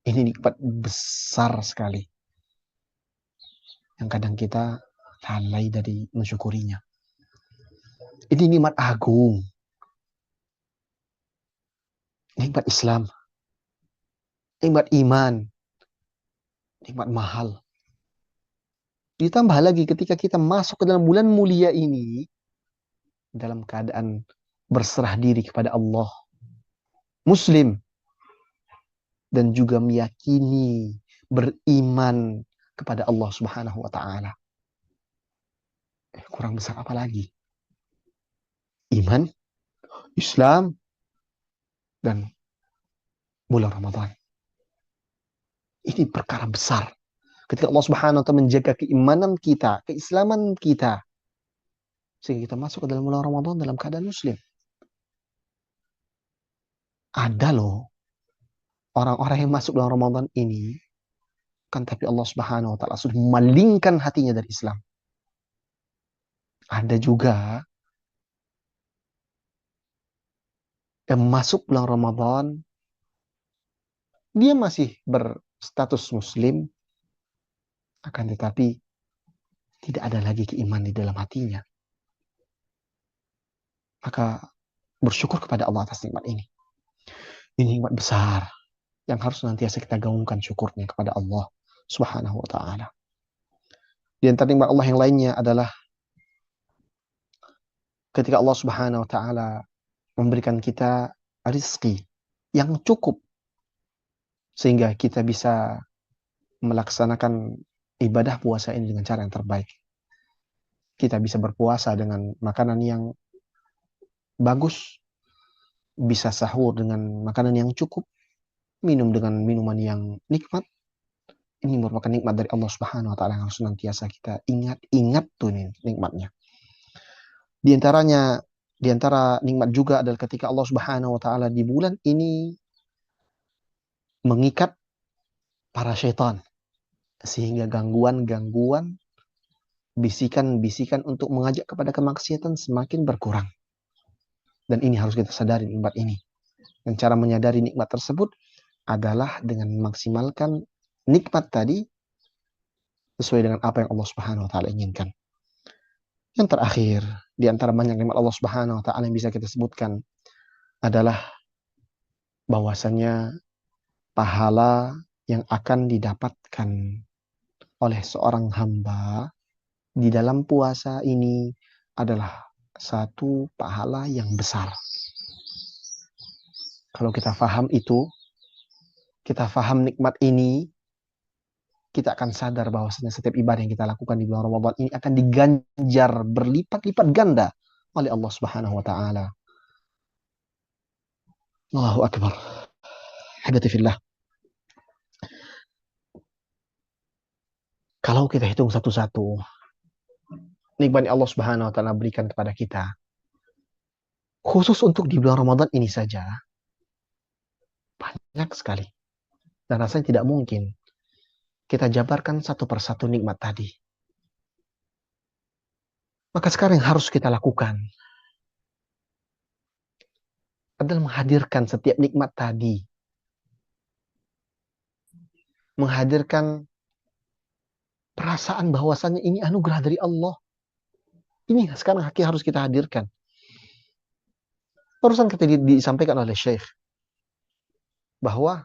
Ini nikmat besar sekali yang kadang kita lalai dari mensyukurinya. Ini nikmat agung, nikmat Islam, nikmat iman, nikmat mahal. Ditambah lagi ketika kita masuk ke dalam bulan mulia ini dalam keadaan berserah diri kepada Allah, muslim, dan juga meyakini, beriman kepada Allah Subhanahu wa taala. Kurang besar apa lagi? Iman, Islam, dan bulan Ramadan. Ini perkara besar. Ketika Allah Subhanahu wa taala menjaga keimanan kita, keislaman kita, sehingga kita masuk ke dalam bulan Ramadan dalam keadaan muslim. Ada loh orang-orang yang masuk bulan Ramadan ini, kan tapi Allah Subhanahu wa taala sudah memalingkan hatinya dari Islam. Ada juga yang masuk bulan Ramadan, dia masih berstatus muslim, akan tetapi tidak ada lagi keimanan di dalam hatinya. Maka bersyukur kepada Allah atas nikmat ini. Ini nikmat besar yang harus nantiasa kita gaungkan syukurnya kepada Allah Subhanahu wa taala. Di antara nikmat Allah yang lainnya adalah ketika Allah Subhanahu wa taala memberikan kita rezeki yang cukup sehingga kita bisa melaksanakan ibadah puasa ini dengan cara yang terbaik. Kita bisa berpuasa dengan makanan yang bagus, bisa sahur dengan makanan yang cukup, minum dengan minuman yang nikmat. Ini merupakan nikmat dari Allah Subhanahu wa taala yang harus senantiasa kita ingat tuh nih nikmatnya. Di antara nikmat juga adalah ketika Allah Subhanahu wa taala di bulan ini mengikat para syaitan sehingga gangguan-gangguan, bisikan-bisikan untuk mengajak kepada kemaksiatan semakin berkurang. Dan ini harus kita sadari nikmat ini. Dan cara menyadari nikmat tersebut adalah dengan memaksimalkan nikmat tadi sesuai dengan apa yang Allah Subhanahu wa taala inginkan. Yang terakhir, di antara banyak nikmat Allah Subhanahu wa taala yang bisa kita sebutkan adalah bahwasanya pahala yang akan didapatkan oleh seorang hamba di dalam puasa ini adalah satu pahala yang besar. Kalau kita faham itu, kita faham nikmat ini, kita akan sadar bahwasanya setiap ibadah yang kita lakukan di bulan Ramadan ini akan diganjar berlipat-lipat ganda oleh Allah Subhanahu wa taala. Allahu akbar. Habati fillah. Kalau kita hitung satu-satu, nikmat yang Allah Subhanahu wa taala berikan kepada kita, khusus untuk di bulan Ramadan ini saja, banyak sekali. Dan rasanya tidak mungkin kita jabarkan satu persatu nikmat tadi. Maka sekarang yang harus kita lakukan adalah menghadirkan setiap nikmat tadi. Menghadirkan perasaan bahwasannya ini anugerah dari Allah. Ini sekarang harus kita hadirkan. Barusan kita disampaikan oleh Syekh bahwa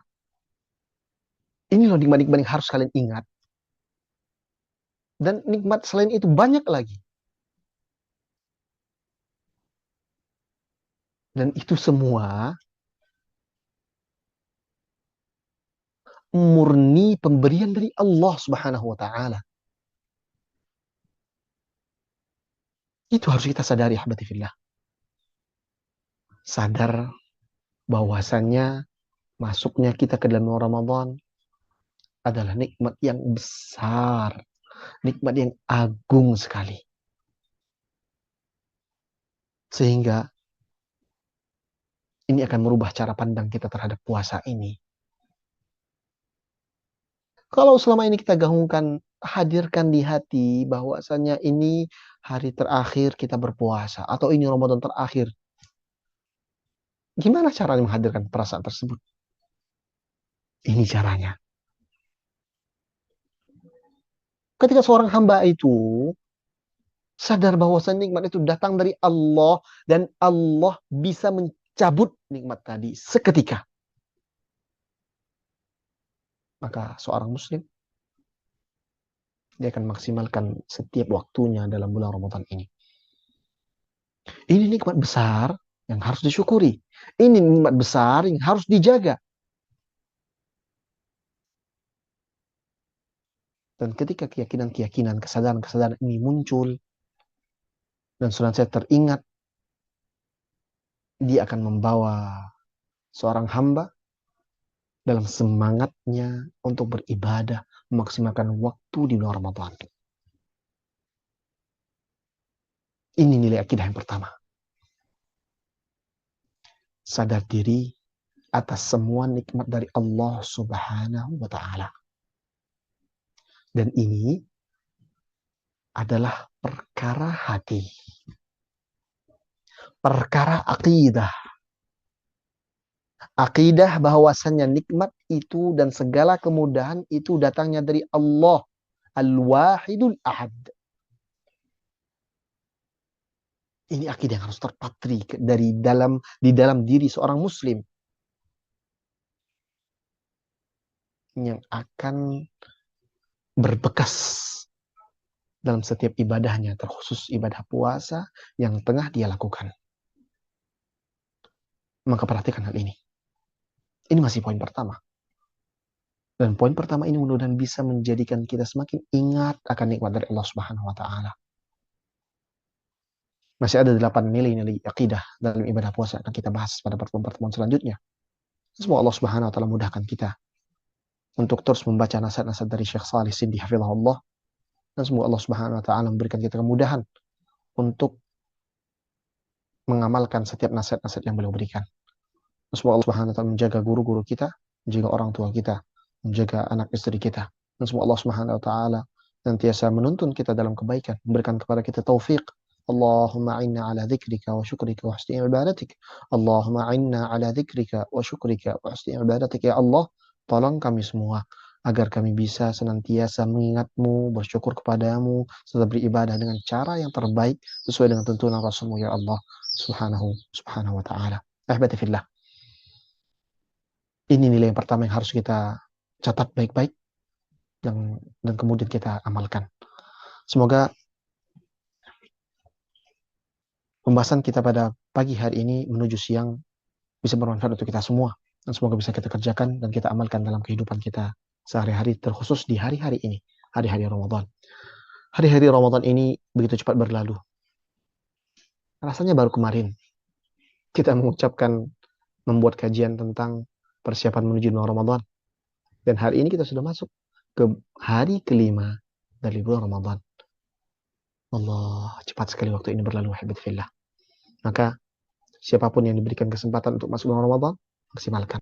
ini loh nikmat-nikmat yang harus kalian ingat. Dan nikmat selain itu banyak lagi. Dan itu semua murni pemberian dari Allah Subhanahu wa taala. Itu harus kita sadari, ahbati fillah. Sadar bahwasannya masuknya kita ke dalam Ramadan adalah nikmat yang besar, nikmat yang agung sekali. Sehingga ini akan merubah cara pandang kita terhadap puasa ini. Kalau selama ini kita gahungkan, hadirkan di hati bahwasanya ini hari terakhir kita berpuasa atau ini Ramadan terakhir. Gimana caranya menghadirkan perasaan tersebut? Ini caranya. Ketika seorang hamba itu sadar bahwasanya nikmat itu datang dari Allah dan Allah bisa mencabut nikmat tadi seketika. Maka seorang muslim dia akan maksimalkan setiap waktunya dalam bulan Ramadan ini. Ini nikmat besar yang harus disyukuri. Ini nikmat besar yang harus dijaga. Dan ketika keyakinan-keyakinan, kesadaran-kesadaran ini muncul, dan saya teringat, dia akan membawa seorang hamba dalam semangatnya untuk beribadah, memaksimalkan waktu di bulan Ramadan. Ini nilai akidah yang pertama. Sadar diri atas semua nikmat dari Allah Subhanahu wa taala. Dan ini adalah perkara hati. Perkara akidah. Akidah bahwasannya nikmat itu dan segala kemudahan itu datangnya dari Allah Al-Wahidul Ahad. Ini akidah yang harus terpatri di dalam diri seorang muslim yang akan berbekas dalam setiap ibadahnya, terkhusus ibadah puasa yang tengah dia lakukan. Maka perhatikan hal ini. Ini masih poin pertama. Dan poin pertama ini mudah-mudahan bisa menjadikan kita semakin ingat akan nikmat dari Allah Subhanahu wa taala. Masih ada 8 nilai-nilai akidah dalam ibadah puasa yang akan kita bahas pada pertemuan-pertemuan selanjutnya. Semoga Allah Subhanahu wa taala mudahkan kita untuk terus membaca nasihat-nasihat dari Syekh Salih Sindi hafizahullah, dan semoga Allah Subhanahu wa taala memberikan kita kemudahan untuk mengamalkan setiap nasihat-nasihat yang beliau berikan. Semoga Allah Subhanahu wa taala menjaga guru-guru kita, menjaga orang tua kita, menjaga anak istri kita. Dan semoga Allah Subhanahu wa taala senantiasa menuntun kita dalam kebaikan, memberikan kepada kita taufik. Allahumma inna ala dzikrika wa syukrika wa husni ibadatik. Allahumma inna ala dzikrika wa syukrika wa husni ibadatik. Ya Allah, tolong kami semua agar kami bisa senantiasa mengingatmu, bersyukur kepadamu, serta beribadah dengan cara yang terbaik sesuai dengan tuntunan Rasulmu ya Allah subhanahu wa ta'ala. Ahbati fillah. Ini nilai yang pertama yang harus kita catat baik-baik. dan kemudian kita amalkan. Semoga pembahasan kita pada pagi hari ini menuju siang bisa bermanfaat untuk kita semua. Dan semoga bisa kita kerjakan dan kita amalkan dalam kehidupan kita sehari-hari, terkhusus di hari-hari ini, hari-hari Ramadan. Hari-hari Ramadan ini begitu cepat berlalu. Rasanya baru kemarin kita membuat kajian tentang persiapan menuju bulan Ramadan. Dan hari ini kita sudah masuk ke hari kelima dari bulan Ramadan. Allah, cepat sekali waktu ini berlalu, fillah. Maka siapapun yang diberikan kesempatan untuk masuk bulan Ramadan, maksimalkan.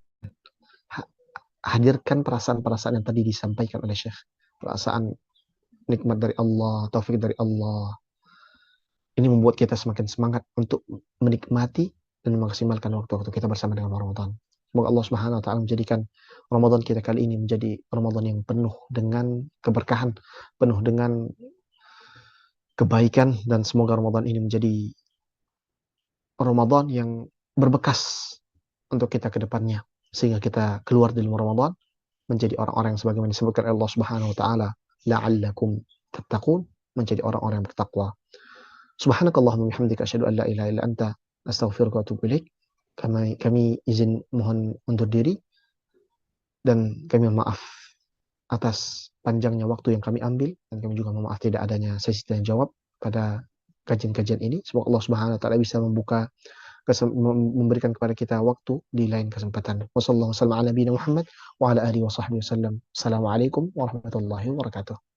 Hadirkan perasaan-perasaan yang tadi disampaikan oleh Syekh. Perasaan nikmat dari Allah, taufik dari Allah. Ini membuat kita semakin semangat untuk menikmati dan memaksimalkan waktu-waktu kita bersama dengan Ramadan. Semoga Allah Subhanahu wa taala menjadikan Ramadan kita kali ini menjadi Ramadan yang penuh dengan keberkahan, penuh dengan kebaikan, dan semoga Ramadan ini menjadi Ramadan yang berbekas untuk kita ke depannya, sehingga kita keluar dari Ramadan menjadi orang-orang yang sebagaimana disebutkan Allah Subhanahu wa taala, la'allakum tattaqun, menjadi orang-orang yang bertakwa. Subhanakallahumma bihamdika asyhadu an la ilaha illa anta astaghfiruka wa atubu ilaik. Kami izin mohon undur diri dan kami mohon maaf atas panjangnya waktu yang kami ambil, dan kami juga mohon maaf tidak adanya sesi tanya jawab pada kajian-kajian ini. Semoga Allah Subhanahu wa taala bisa memberikan kepada kita waktu di lain kesempatan. Wassallallahu wasallam ala nabiyina Muhammad wa ala alihi wa sahbihi wasallam. Assalamualaikum warahmatullahi wabarakatuh.